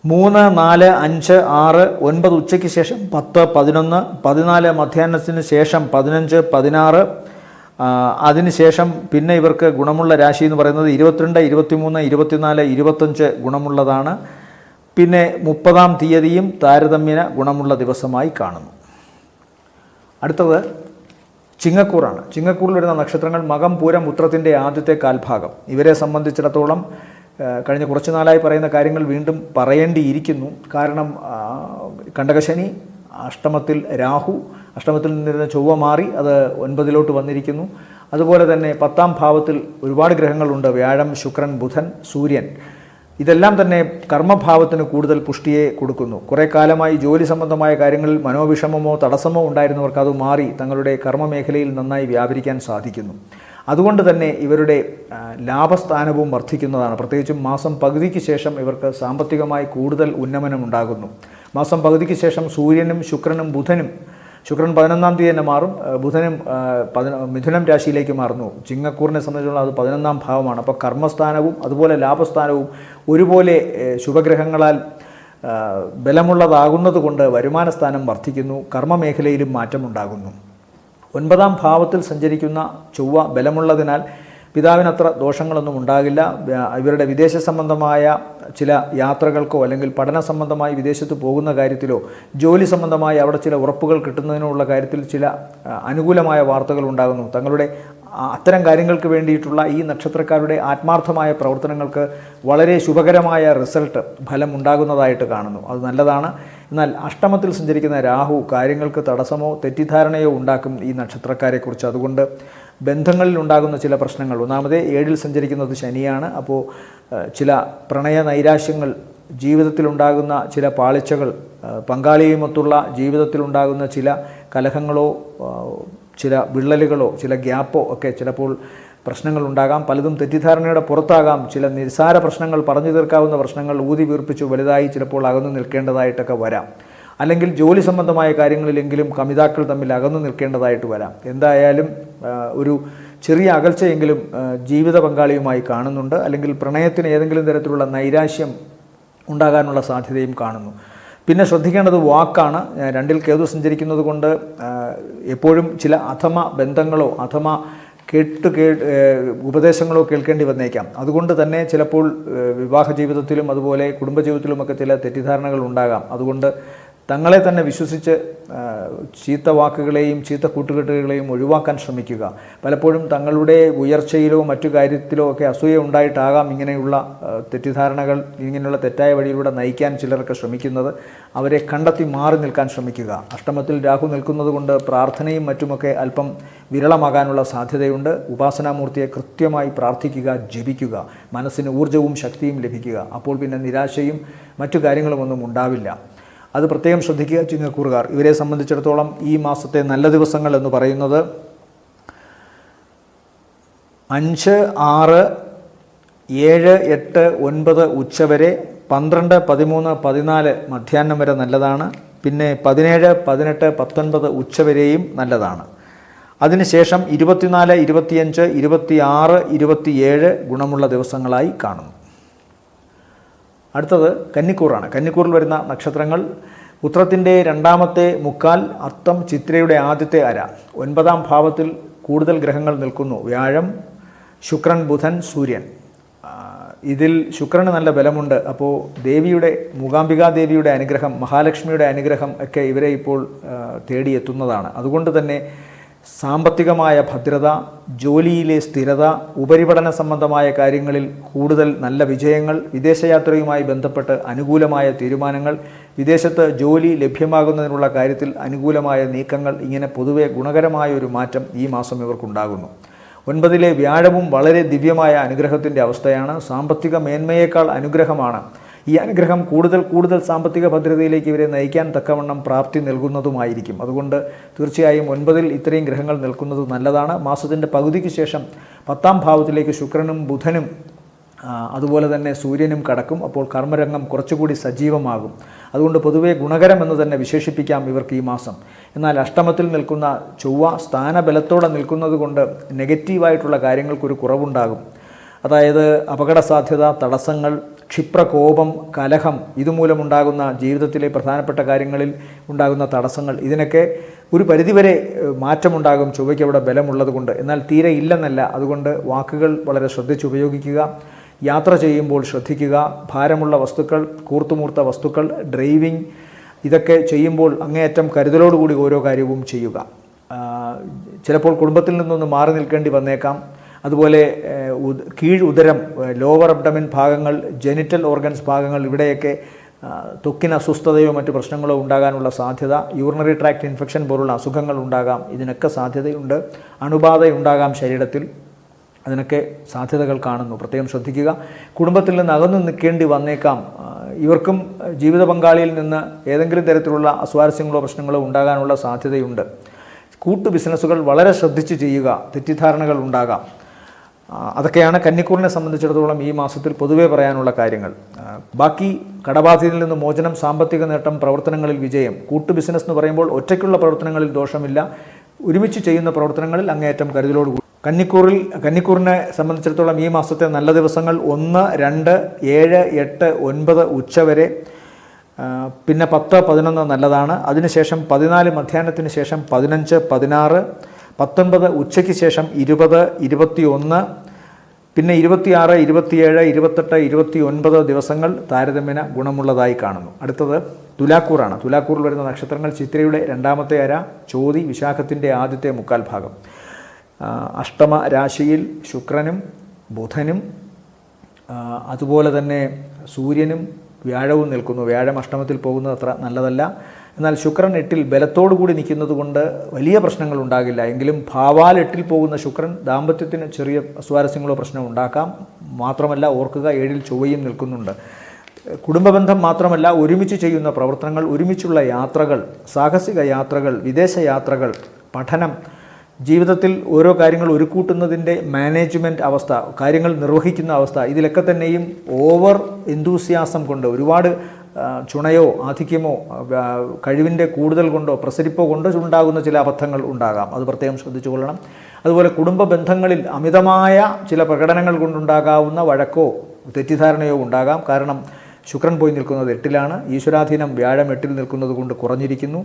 3, 4, 5, 6, 9 ഉച്ചയ്ക്ക് ശേഷം 10, 11, 14 മധ്യാഹ്നത്തിന് ശേഷം 15, 16, അതിനുശേഷം പിന്നെ ഇവർക്ക് ഗുണമുള്ള രാശി എന്ന് പറയുന്നത് 22, 23, 24, 25 ഗുണമുള്ളതാണ്. പിന്നെ 30-ാം തീയതിയും താരതമ്യേന ഗുണമുള്ള ദിവസമായി കാണുന്നു. അടുത്തത് ചിങ്ങക്കൂറാണ്. ചിങ്ങക്കൂറിൽ വരുന്ന നക്ഷത്രങ്ങൾ മകം, പൂരം, ഉത്രത്തിൻ്റെ ആദ്യത്തെ കാൽഭാഗം. ഇവരെ സംബന്ധിച്ചിടത്തോളം കഴിഞ്ഞ കുറച്ച് നാളായി പറയുന്ന കാര്യങ്ങൾ വീണ്ടും പറയേണ്ടിയിരിക്കുന്നു. കാരണം കണ്ടകശനി, അഷ്ടമത്തിൽ രാഹു, അഷ്ടമത്തിൽ നിന്നിരുന്ന ചൊവ്വ മാറി അത് 9-ലോട്ട് വന്നിരിക്കുന്നു. അതുപോലെ തന്നെ 10-ാം ഭാവത്തിൽ ഒരുപാട് ഗ്രഹങ്ങളുണ്ട്: വ്യാഴം, ശുക്രൻ, ബുധൻ, സൂര്യൻ. ഇതെല്ലാം തന്നെ കർമ്മഭാവത്തിന് കൂടുതൽ പുഷ്ടിയെ കൊടുക്കുന്നു. കുറേ കാലമായി ജോലി സംബന്ധമായ കാര്യങ്ങളിൽ മനോവിഷമമോ തടസ്സമോ ഉണ്ടായിരുന്നവർക്ക് അത് മാറി തങ്ങളുടെ കർമ്മമേഖലയിൽ നന്നായി വ്യാപരിക്കാൻ സാധിക്കുന്നു. അതുകൊണ്ട് തന്നെ ഇവരുടെ ലാഭസ്ഥാനവും വർദ്ധിക്കുന്നതാണ്. പ്രത്യേകിച്ചും മാസം പകുതിക്ക് ശേഷം ഇവർക്ക് സാമ്പത്തികമായി കൂടുതൽ ഉന്നമനം ഉണ്ടാകുന്നു. മാസം പകുതിക്ക് ശേഷം സൂര്യനും ശുക്രനും ബുധനും, ശുക്രൻ 11-ാം തീയതി തന്നെ മാറും, ബുധനും മിഥുനം രാശിയിലേക്ക് മാറുന്നു. ചിങ്ങക്കൂറിനെ സംബന്ധിച്ചുള്ള അത് 11-ാം ഭാവമാണ്. അപ്പോൾ കർമ്മസ്ഥാനവും അതുപോലെ ലാഭസ്ഥാനവും ഒരുപോലെ ശുഭഗ്രഹങ്ങളാൽ ബലമുള്ളതാകുന്നത് കൊണ്ട് വരുമാനസ്ഥാനം വർദ്ധിക്കുന്നു, കർമ്മമേഖലയിലും മാറ്റമുണ്ടാകുന്നു. 9-ാം ഭാവത്തിൽ സഞ്ചരിക്കുന്ന ചൊവ്വ ബലമുള്ളതിനാൽ പിതാവിനത്ര ദോഷങ്ങളൊന്നും ഉണ്ടാകില്ല. ഇവരുടെ വിദേശ സംബന്ധമായ ചില യാത്രകൾക്കോ അല്ലെങ്കിൽ പഠന സംബന്ധമായി വിദേശത്ത് പോകുന്ന കാര്യത്തിലോ ജോലി സംബന്ധമായി അവിടെ ചില ഉറപ്പുകൾ കിട്ടുന്നതിനുള്ള കാര്യത്തിൽ ചില അനുകൂലമായ വാർത്തകൾ ഉണ്ടാകുന്നു. തങ്ങളുടെ അത്തരം കാര്യങ്ങൾക്ക് വേണ്ടിയിട്ടുള്ള ഈ നക്ഷത്രക്കാരുടെ ആത്മാർത്ഥമായ പ്രവർത്തനങ്ങൾക്ക് വളരെ ശുഭകരമായ റിസൾട്ട് ഫലം ഉണ്ടാകുന്നതായിട്ട് കാണുന്നു. അത് നല്ലതാണ്. എന്നാൽ അഷ്ടമത്തിൽ സഞ്ചരിക്കുന്ന രാഹു കാര്യങ്ങൾക്ക് തടസ്സമോ തെറ്റിദ്ധാരണയോ ഉണ്ടാക്കും ഈ നക്ഷത്രക്കാരെക്കുറിച്ച്. അതുകൊണ്ട് ബന്ധങ്ങളിൽ ഉണ്ടാകുന്ന ചില പ്രശ്നങ്ങൾ, ഒന്നാമതേ 7-ൽ സഞ്ചരിക്കുന്നത് ശനിയാണ്. അപ്പോൾ ചില പ്രണയ നൈരാശ്യങ്ങൾ, ജീവിതത്തിലുണ്ടാകുന്ന ചില പാളിച്ചകൾ, പങ്കാളിയുമൊത്തുള്ള ജീവിതത്തിലുണ്ടാകുന്ന ചില കലഹങ്ങളോ ചില വിള്ളലുകളോ ചില ഗ്യാപ്പോ ഒക്കെ ചിലപ്പോൾ പ്രശ്നങ്ങളുണ്ടാകാം. പലതും തെറ്റിദ്ധാരണയുടെ പുറത്താകാം. ചില നിസ്സാര പ്രശ്നങ്ങൾ, പറഞ്ഞു തീർക്കാവുന്ന പ്രശ്നങ്ങൾ ഊതി വീർപ്പിച്ചു വലുതായി ചിലപ്പോൾ അകന്നു നിൽക്കേണ്ടതായിട്ടൊക്കെ വരാം. അല്ലെങ്കിൽ ജോലി സംബന്ധമായ കാര്യങ്ങളിലെങ്കിലും കമിതാക്കൾ തമ്മിൽ അകന്നു നിൽക്കേണ്ടതായിട്ട് വരാം. എന്തായാലും ഒരു ചെറിയ അകൽച്ചയെങ്കിലും ജീവിത പങ്കാളിയുമായി കാണുന്നുണ്ട്. അല്ലെങ്കിൽ പ്രണയത്തിന് ഏതെങ്കിലും തരത്തിലുള്ള നൈരാശ്യം ഉണ്ടാകാനുള്ള സാധ്യതയും കാണുന്നു. പിന്നെ ശ്രദ്ധിക്കേണ്ടത് വാക്കാണ്. 2-ൽ കേതു സഞ്ചരിക്കുന്നത് കൊണ്ട് എപ്പോഴും ചില അധമ ബന്ധങ്ങളോ അധമ ഉപദേശങ്ങളോ കേൾക്കേണ്ടി വന്നേക്കാം. അതുകൊണ്ട് തന്നെ ചിലപ്പോൾ വിവാഹ ജീവിതത്തിലും അതുപോലെ കുടുംബജീവിതത്തിലുമൊക്കെ ചില തെറ്റിദ്ധാരണകൾ ഉണ്ടാകാം. അതുകൊണ്ട് തങ്ങളെ തന്നെ വിശ്വസിച്ച് ചീത്ത വാക്കുകളെയും ചീത്ത കൂട്ടുകെട്ടുകളെയും ഒഴിവാക്കാൻ ശ്രമിക്കുക. പലപ്പോഴും തങ്ങളുടെ ഉയർച്ചയിലോ മറ്റു കാര്യത്തിലോ ഒക്കെ അസൂയ ഉണ്ടായിട്ടാകാം ഇങ്ങനെയുള്ള തെറ്റിദ്ധാരണകൾ, ഇങ്ങനെയുള്ള തെറ്റായ വഴിയിലൂടെ നയിക്കാൻ ചിലർക്ക് ശ്രമിക്കുന്നത്. അവരെ കണ്ടെത്തി മാറി നിൽക്കാൻ ശ്രമിക്കുക. അഷ്ടമത്തിൽ രാഹു നിൽക്കുന്നത് കൊണ്ട് പ്രാർത്ഥനയും മറ്റുമൊക്കെ അല്പം വിരളമാകാനുള്ള സാധ്യതയുണ്ട്. ഉപാസനാമൂർത്തിയെ കൃത്യമായി പ്രാർത്ഥിക്കുക, ജപിക്കുക. മനസ്സിന് ഊർജ്ജവും ശക്തിയും ലഭിക്കുക. അപ്പോൾ പിന്നെ നിരാശയും മറ്റു കാര്യങ്ങളുമൊന്നും ഉണ്ടാവില്ല. അത് പ്രത്യേകം ശ്രദ്ധിക്കുക ചിങ്ങക്കൂറുകാർ. ഇവരെ സംബന്ധിച്ചിടത്തോളം ഈ മാസത്തെ നല്ല ദിവസങ്ങൾ എന്ന് പറയുന്നത് 5, 6, 7, 8, 9 ഉച്ചവരെ, 12, 13, 14 മധ്യാഹ്നം വരെ നല്ലതാണ്. പിന്നെ 17, 18, 19 ഉച്ചവരെയും നല്ലതാണ്. അതിനുശേഷം 24, 25, 26, 27 ഗുണമുള്ള ദിവസങ്ങളായി കാണുന്നു. അടുത്തത് കന്നിക്കൂറാണ്. കന്നിക്കൂറിൽ വരുന്ന നക്ഷത്രങ്ങൾ ഉത്രത്തിൻ്റെ 2-ാമത്തെ മുക്കാൽ, അത്തം, ചിത്രയുടെ ആദ്യത്തെ അര. 9-ാം ഭാവത്തിൽ കൂടുതൽ ഗ്രഹങ്ങൾ നിൽക്കുന്നു: വ്യാഴം, ശുക്രൻ, ബുധൻ, സൂര്യൻ. ഇതിൽ ശുക്രന് നല്ല ബലമുണ്ട്. അപ്പോൾ ദേവിയുടെ, മൂകാംബികാ ദേവിയുടെ അനുഗ്രഹം, മഹാലക്ഷ്മിയുടെ അനുഗ്രഹം ഒക്കെ ഇവരെ ഇപ്പോൾ തേടിയെത്തുന്നതാണ്. അതുകൊണ്ട് തന്നെ സാമ്പത്തികമായ ഭദ്രത, ജോലിയിലെ സ്ഥിരത, ഉപരിപഠന സംബന്ധമായ കാര്യങ്ങളിൽ കൂടുതൽ നല്ല വിജയങ്ങൾ, വിദേശയാത്രയുമായി ബന്ധപ്പെട്ട് അനുകൂലമായ തീരുമാനങ്ങൾ, വിദേശത്ത് ജോലി ലഭ്യമാകുന്നതിനുള്ള കാര്യത്തിൽ അനുകൂലമായ നീക്കങ്ങൾ, ഇങ്ങനെ പൊതുവെ ഗുണകരമായ ഒരു മാറ്റം ഈ മാസം ഇവർക്കുണ്ടാകുന്നു. 9-ലെ വ്യാഴവും വളരെ ദിവ്യമായ അനുഗ്രഹത്തിൻ്റെ അവസ്ഥയാണ്. സാമ്പത്തിക മേന്മയേക്കാൾ അനുഗ്രഹമാണ്. ഈ അനുഗ്രഹം കൂടുതൽ സാമ്പത്തിക ഭദ്രതയിലേക്ക് ഇവരെ നയിക്കാൻ തക്കവണ്ണം പ്രാപ്തി നൽകുന്നതുമായിരിക്കും. അതുകൊണ്ട് തീർച്ചയായും 9-ൽ ഇത്രയും ഗ്രഹങ്ങൾ നിൽക്കുന്നത് നല്ലതാണ്. മാസത്തിൻ്റെ പകുതിക്ക് ശേഷം 10-ാം ഭാവത്തിലേക്ക് ശുക്രനും ബുധനും അതുപോലെ തന്നെ സൂര്യനും കടക്കും. അപ്പോൾ കർമ്മരംഗം കുറച്ചുകൂടി സജീവമാകും. അതുകൊണ്ട് പൊതുവേ ഗുണകരമെന്ന് തന്നെ വിശേഷിപ്പിക്കാം ഇവർക്ക് ഈ മാസം. എന്നാൽ അഷ്ടമത്തിൽ നിൽക്കുന്ന ചൊവ്വ സ്ഥാനബലത്തോടെ നിൽക്കുന്നത് കൊണ്ട് നെഗറ്റീവായിട്ടുള്ള കാര്യങ്ങൾക്കൊരു കുറവുണ്ടാകും. അതായത് അപകട സാധ്യത, തടസ്സങ്ങൾ, ക്ഷിപ്രകോപം, കലഹം, ഇതുമൂലമുണ്ടാകുന്ന ജീവിതത്തിലെ പ്രധാനപ്പെട്ട കാര്യങ്ങളിൽ ഉണ്ടാകുന്ന തടസ്സങ്ങൾ, ഇതിനൊക്കെ ഒരു പരിധിവരെ മാറ്റമുണ്ടാകും ചൊവ്വയ്ക്ക് അവിടെ ബലമുള്ളത് കൊണ്ട്. എന്നാൽ തീരെ ഇല്ലെന്നല്ല. അതുകൊണ്ട് വാക്കുകൾ വളരെ ശ്രദ്ധിച്ചുപയോഗിക്കുക. യാത്ര ചെയ്യുമ്പോൾ ശ്രദ്ധിക്കുക. ഭാരമുള്ള വസ്തുക്കൾ, കൂർത്തുമൂർത്ത വസ്തുക്കൾ, ഡ്രൈവിംഗ്, ഇതൊക്കെ ചെയ്യുമ്പോൾ അങ്ങേയറ്റം കരുതലോടുകൂടി ഓരോ കാര്യവും ചെയ്യുക. ചിലപ്പോൾ കുടുംബത്തിൽ നിന്നൊന്ന് മാറി നിൽക്കേണ്ടി വന്നേക്കാം. അതുപോലെ ഉദരം, ലോവർ അബ്ഡമിൻ ഭാഗങ്ങൾ, ജെനിറ്റൽ ഓർഗൻസ് ഭാഗങ്ങൾ, ഇവിടെയൊക്കെ ത്വക്കിന് അസ്വസ്ഥതയോ മറ്റു പ്രശ്നങ്ങളോ ഉണ്ടാകാനുള്ള സാധ്യത, യൂറിനറി ട്രാക്ട് ഇൻഫെക്ഷൻ പോലുള്ള അസുഖങ്ങൾ ഉണ്ടാകാം. ഇതിനൊക്കെ സാധ്യതയുണ്ട്. അണുബാധയുണ്ടാകാം ശരീരത്തിൽ. അതിനൊക്കെ സാധ്യതകൾ കാണുന്നു. പ്രത്യേകം ശ്രദ്ധിക്കുക. കുടുംബത്തിൽ നിന്ന് അകന്നു നിൽക്കേണ്ടി വന്നേക്കാം. ഇവർക്കും ജീവിത പങ്കാളിയിൽ നിന്ന് ഏതെങ്കിലും തരത്തിലുള്ള അസ്വാരസ്യങ്ങളോ പ്രശ്നങ്ങളോ ഉണ്ടാകാനുള്ള സാധ്യതയുണ്ട്. കൂട്ടു ബിസിനസ്സുകൾ വളരെ ശ്രദ്ധിച്ച് ചെയ്യുക. തെറ്റിദ്ധാരണകൾ ഉണ്ടാകാം. അതൊക്കെയാണ് കന്നിക്കൂറിനെ സംബന്ധിച്ചിടത്തോളം ഈ മാസത്തിൽ പൊതുവെ പറയാനുള്ള കാര്യങ്ങൾ. ബാക്കി കടബാധ്യതയിൽ നിന്ന് മോചനം, സാമ്പത്തിക നേട്ടം, പ്രവർത്തനങ്ങളിൽ വിജയം. കൂട്ടു ബിസിനസ് എന്ന് പറയുമ്പോൾ ഒറ്റയ്ക്കുള്ള പ്രവർത്തനങ്ങളിൽ ദോഷമില്ല. ഒരുമിച്ച് ചെയ്യുന്ന പ്രവർത്തനങ്ങളിൽ അങ്ങേയറ്റം കരുതലോടുകൂടി. കന്നിക്കൂറിനെ സംബന്ധിച്ചിടത്തോളം ഈ മാസത്തെ നല്ല ദിവസങ്ങൾ 1, 2, 7, 8, 9 ഉച്ചവരെ. പിന്നെ 10, 11 നല്ലതാണ്. അതിനുശേഷം 14 മധ്യാഹ്നത്തിന് ശേഷം 15, 16, 19 ഉച്ചയ്ക്ക് ശേഷം 20, 21, പിന്നെ 26, 27, 28, 29 ദിവസങ്ങൾ താരതമ്യേന ഗുണമുള്ളതായി കാണുന്നു. അടുത്തത് തുലാക്കൂറാണ്. തുലാക്കൂറിൽ വരുന്ന നക്ഷത്രങ്ങൾ ചിത്രയുടെ 2ാമത്തെ അര, ചോതി, വിശാഖത്തിൻ്റെ ആദ്യത്തെ മുക്കാൽ ഭാഗം. അഷ്ടമ രാശിയിൽ ശുക്രനും ബുധനും അതുപോലെ തന്നെ സൂര്യനും വ്യാഴവും നിൽക്കുന്നു. വ്യാഴം അഷ്ടമത്തിൽ പോകുന്നത് അത്ര നല്ലതല്ല. എന്നാൽ ശുക്രൻ 8-ൽ ബലത്തോടുകൂടി നിൽക്കുന്നത് കൊണ്ട് വലിയ പ്രശ്നങ്ങൾ ഉണ്ടാകില്ല. എങ്കിലും ഭാവാൽ 8-ൽ പോകുന്ന ശുക്രൻ ദാമ്പത്യത്തിന് ചെറിയ അസ്വാരസ്യങ്ങളോ പ്രശ്നം ഉണ്ടാക്കാം. മാത്രമല്ല ഓർക്കുക, 7-ൽ ചൊവ്വയും നിൽക്കുന്നുണ്ട്. കുടുംബബന്ധം മാത്രമല്ല, ഒരുമിച്ച് ചെയ്യുന്ന പ്രവർത്തനങ്ങൾ, ഒരുമിച്ചുള്ള യാത്രകൾ, സാഹസിക യാത്രകൾ, വിദേശ യാത്രകൾ, പഠനം, ജീവിതത്തിൽ ഓരോ കാര്യങ്ങൾ ഒരുക്കൂട്ടുന്നതിൻ്റെ മാനേജ്മെൻറ്റ് അവസ്ഥ, കാര്യങ്ങൾ നിർവഹിക്കുന്ന അവസ്ഥ, ഇതിലൊക്കെ തന്നെയും ഓവർ എന്തൂസിയാസം കൊണ്ട്, ഒരുപാട് ചുണയോ ആധിക്യമോ കഴിവിൻ്റെ കൂടുതൽ കൊണ്ടോ പ്രസരിപ്പോ കൊണ്ടോ ഉണ്ടാകുന്ന ചില അബദ്ധങ്ങൾ ഉണ്ടാകാം. അത് പ്രത്യേകം ശ്രദ്ധിച്ചു കൊള്ളണം. അതുപോലെ കുടുംബ ബന്ധങ്ങളിൽ അമിതമായ ചില പ്രകടനങ്ങൾ കൊണ്ടുണ്ടാകാവുന്ന വഴക്കോ തെറ്റിദ്ധാരണയോ ഉണ്ടാകാം. കാരണം ശുക്രൻ പോയി നിൽക്കുന്നത് 8-ലാണ്. ഈശ്വരാധീനം വ്യാഴം 8-ൽ നിൽക്കുന്നത് കൊണ്ട് കുറഞ്ഞിരിക്കുന്നു.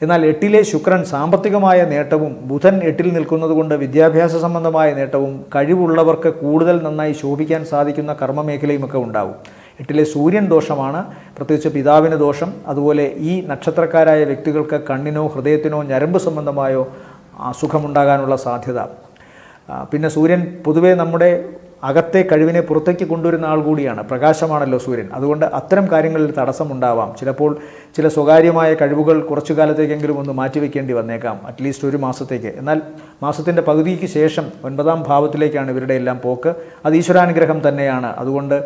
എന്നാൽ 8-ലെ ശുക്രൻ സാമ്പത്തികമായ നേട്ടവും ബുധൻ 8-ൽ നിൽക്കുന്നത് കൊണ്ട് വിദ്യാഭ്യാസ സംബന്ധമായ നേട്ടവും കഴിവുള്ളവർക്ക് കൂടുതൽ നന്നായി ശോഭിക്കാൻ സാധിക്കുന്ന കർമ്മമേഖലയുമൊക്കെ ഉണ്ടാവും. 8-ലെ സൂര്യൻ ദോഷമാണ്, പ്രത്യേകിച്ച് പിതാവിന് ദോഷം. അതുപോലെ ഈ നക്ഷത്രക്കാരായ വ്യക്തികൾക്ക് കണ്ണിനോ ഹൃദയത്തിനോ ഞരമ്പ് സംബന്ധമായോ അസുഖമുണ്ടാകാനുള്ള സാധ്യത. പിന്നെ സൂര്യൻ പൊതുവേ നമ്മുടെ അകത്തെ കഴിവിനെ പുറത്തേക്ക് കൊണ്ടുവരുന്ന ആൾ കൂടിയാണ്. പ്രകാശമാണല്ലോ സൂര്യൻ. അതുകൊണ്ട് അത്തരം കാര്യങ്ങളിൽ തടസ്സമുണ്ടാവാം. ചിലപ്പോൾ ചില സ്വകാര്യമായ കഴിവുകൾ കുറച്ചു കാലത്തേക്കെങ്കിലും ഒന്ന് മാറ്റിവെക്കേണ്ടി വന്നേക്കാം, അറ്റ്ലീസ്റ്റ് ഒരു മാസത്തേക്ക്. എന്നാൽ മാസത്തിൻ്റെ പകുതിക്ക് ശേഷം 9-ാം ഭാവത്തിലേക്കാണ് ഇവരുടെ എല്ലാം പോക്ക്. അത് ഈശ്വരാനുഗ്രഹം തന്നെയാണ്. അതുകൊണ്ട്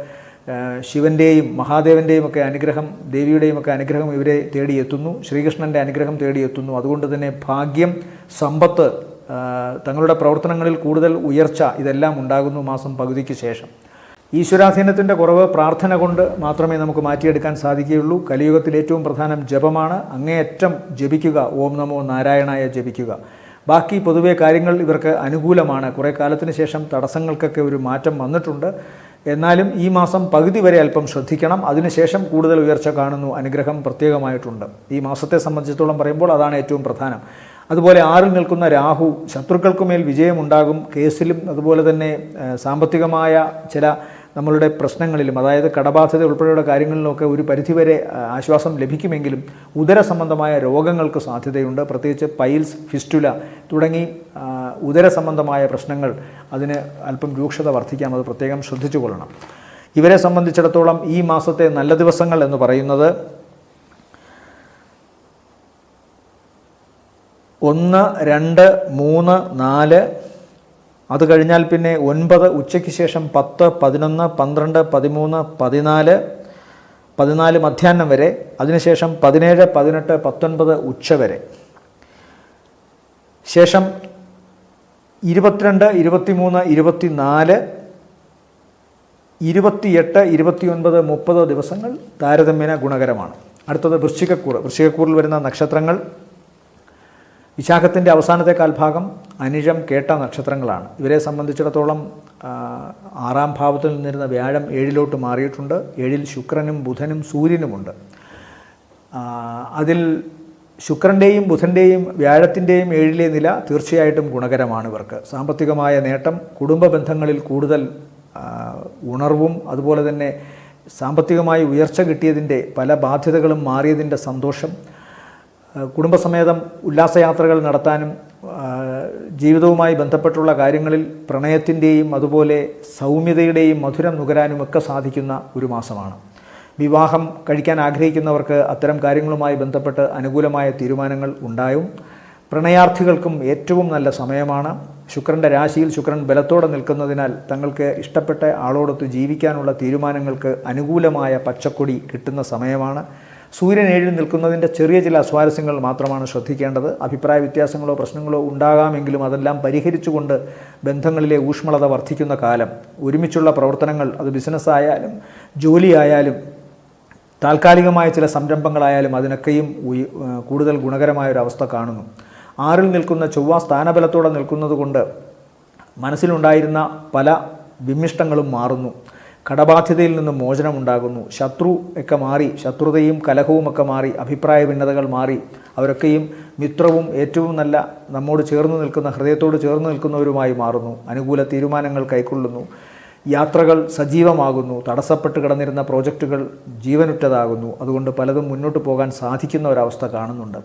ശിവൻ്റെയും മഹാദേവൻ്റെയും ഒക്കെ അനുഗ്രഹം, ദേവിയുടെയും ഒക്കെ അനുഗ്രഹം ഇവരെ തേടിയെത്തുന്നു. ശ്രീകൃഷ്ണൻ്റെ അനുഗ്രഹം തേടിയെത്തുന്നു. അതുകൊണ്ട് തന്നെ ഭാഗ്യം, സമ്പത്ത്, തങ്ങളുടെ പ്രവർത്തനങ്ങളിൽ കൂടുതൽ ഉയർച്ച, ഇതെല്ലാം ഉണ്ടാകുന്നു മാസം പകുതിക്ക് ശേഷം. ഈശ്വരാധീനത്തിൻ്റെ കുറവ് പ്രാർത്ഥന കൊണ്ട് മാത്രമേ നമുക്ക് മാറ്റിയെടുക്കാൻ സാധിക്കുകയുള്ളൂ. കലിയുഗത്തിൽ ഏറ്റവും പ്രധാനം ജപമാണ്. അങ്ങേയറ്റം ജപിക്കുക, ഓം നമോ നാരായണായ ജപിക്കുക. ബാക്കി പൊതുവെ കാര്യങ്ങൾ ഇവർക്ക് അനുകൂലമാണ്. കുറേ കാലത്തിന് ശേഷം തടസ്സങ്ങൾക്കൊക്കെ ഒരു മാറ്റം വന്നിട്ടുണ്ട്. എന്നാലും ഈ മാസം പകുതി വരെ അല്പം ശ്രദ്ധിക്കണം. അതിനുശേഷം കൂടുതൽ ഉയർച്ച കാണുന്നു. അനുഗ്രഹം പ്രത്യേകമായിട്ടുണ്ട്. ഈ മാസത്തെ സംബന്ധിച്ചിടത്തോളം പറയുമ്പോൾ അതാണ് ഏറ്റവും പ്രധാനം. അതുപോലെ 6-ൽ നിൽക്കുന്ന രാഹു, ശത്രുക്കൾക്കുമേൽ വിജയമുണ്ടാകും. കേസിലും അതുപോലെ തന്നെ സാമ്പത്തികമായ ചില നമ്മളുടെ പ്രശ്നങ്ങളിലും, അതായത് കടബാധ്യത ഉൾപ്പെടെയുള്ള കാര്യങ്ങളിലൊക്കെ ഒരു പരിധിവരെ ആശ്വാസം ലഭിക്കുമെങ്കിലും ഉദര സംബന്ധമായ രോഗങ്ങൾക്ക് സാധ്യതയുണ്ട്. പ്രത്യേകിച്ച് പൈൽസ്, ഫിസ്റ്റുല തുടങ്ങി ഉദര സംബന്ധമായ പ്രശ്നങ്ങൾ, അതിന് അല്പം രൂക്ഷത വർദ്ധിക്കാം. അത് പ്രത്യേകം ശ്രദ്ധിച്ചു കൊള്ളണം. ഇവരെ സംബന്ധിച്ചിടത്തോളം ഈ മാസത്തെ നല്ല ദിവസങ്ങൾ എന്ന് പറയുന്നത് 1, 2, 3, 4, അത് കഴിഞ്ഞാൽ പിന്നെ 9, ഉച്ചയ്ക്ക് ശേഷം 10, 11, 12, 13, 14, 14 മധ്യാഹ്നം വരെ, അതിനുശേഷം 17, 18, 19 ഉച്ച വരെ, ശേഷം 22, 23, 24, 28, 29, 30 ദിവസങ്ങൾ താരതമ്യേന ഗുണകരമാണ്. അടുത്തത് വൃശ്ചികക്കൂർ. വൃശ്ചികക്കൂറിൽ വരുന്ന നക്ഷത്രങ്ങൾ വിശാഖത്തിൻ്റെ അവസാനത്തെ കാൽഭാഗം, അനിഴം, കേട്ട നക്ഷത്രങ്ങളാണ്. ഇവരെ സംബന്ധിച്ചിടത്തോളം 6ാം ഭാവത്തിൽ നിന്നിരുന്ന വ്യാഴം 7ലോട്ട് മാറിയിട്ടുണ്ട്. 7ൽ ശുക്രനും ബുധനും സൂര്യനുമുണ്ട്. അതിൽ ശുക്രൻ്റെയും ബുധൻ്റെയും വ്യാഴത്തിൻ്റെയും 7ലെ നില തീർച്ചയായിട്ടും ഗുണകരമാണ് ഇവർക്ക്. സാമ്പത്തികമായ നേട്ടം, കുടുംബ ബന്ധങ്ങളിൽ കൂടുതൽ ഉണർവും, അതുപോലെ തന്നെ സാമ്പത്തികമായി ഉയർച്ച കിട്ടിയതിൻ്റെ, പല ബാധ്യതകളും മാറിയതിൻ്റെ സന്തോഷം, കുടുംബസമേതം ഉല്ലാസയാത്രകൾ നടത്താനും ജീവിതവുമായി ബന്ധപ്പെട്ടുള്ള കാര്യങ്ങളിൽ പ്രണയത്തിൻ്റെയും അതുപോലെ സൗമ്യതയുടെയും മധുരം നുകരാനുമൊക്കെ സാധിക്കുന്ന ഒരു മാസമാണ്. വിവാഹം കഴിക്കാൻ ആഗ്രഹിക്കുന്നവർക്ക് അത്തരം കാര്യങ്ങളുമായി ബന്ധപ്പെട്ട് അനുകൂലമായ തീരുമാനങ്ങൾ ഉണ്ടായും. പ്രണയാർത്ഥികൾക്കും ഏറ്റവും നല്ല സമയമാണ്. ശുക്രൻ്റെ രാശിയിൽ ശുക്രൻ ബലത്തോടെ നിൽക്കുന്നതിനാൽ തങ്ങൾക്ക് ഇഷ്ടപ്പെട്ട ആളോടൊത്ത് ജീവിക്കാനുള്ള തീരുമാനങ്ങൾക്ക് അനുകൂലമായ പച്ചക്കൊടി കിട്ടുന്ന സമയമാണ്. സൂര്യൻ 7ൽ നിൽക്കുന്നതിൻ്റെ ചെറിയ ചില അസ്വാരസ്യങ്ങൾ മാത്രമാണ് ശ്രദ്ധിക്കേണ്ടത്. അഭിപ്രായ വ്യത്യാസങ്ങളോ പ്രശ്നങ്ങളോ ഉണ്ടാകാമെങ്കിലും അതെല്ലാം പരിഹരിച്ചുകൊണ്ട് ബന്ധങ്ങളിലെ ഊഷ്മളത വർദ്ധിക്കുന്ന കാലം. ഒരുമിച്ചുള്ള പ്രവർത്തനങ്ങൾ, അത് ബിസിനസ്സായാലും ജോലിയായാലും താൽക്കാലികമായ ചില സംരംഭങ്ങളായാലും അതിനൊക്കെയും കൂടുതൽ ഗുണകരമായൊരവസ്ഥ കാണുന്നു. 6ൽ നിൽക്കുന്ന ചൊവ്വ സ്ഥാനബലത്തോടെ നിൽക്കുന്നതുകൊണ്ട് മനസ്സിലുണ്ടായിരുന്ന പല വിമ്മിഷ്ടങ്ങളും മാറുന്നു. കടബാധ്യതയിൽ നിന്ന് മോചനമുണ്ടാകുന്നു. ശത്രു ഒക്കെ മാറി, ശത്രുതയും കലഹവും ഒക്കെ മാറി, അഭിപ്രായ ഭിന്നതകൾ മാറി, അവരൊക്കെയും മിത്രവും ഏറ്റവും നല്ല നമ്മോട് ചേർന്ന് നിൽക്കുന്ന, ഹൃദയത്തോട് ചേർന്ന് നിൽക്കുന്നവരുമായി മാറുന്നു. അനുകൂല തീരുമാനങ്ങൾ കൈക്കൊള്ളുന്നു. യാത്രകൾ സജീവമാകുന്നു. തടസ്സപ്പെട്ട് കിടന്നിരുന്ന പ്രോജക്റ്റുകൾ ജീവനുറ്റതാകുന്നു. അതുകൊണ്ട് പലതും മുന്നോട്ട് പോകാൻ സാധിക്കുന്ന ഒരവസ്ഥ കാണുന്നുണ്ട്.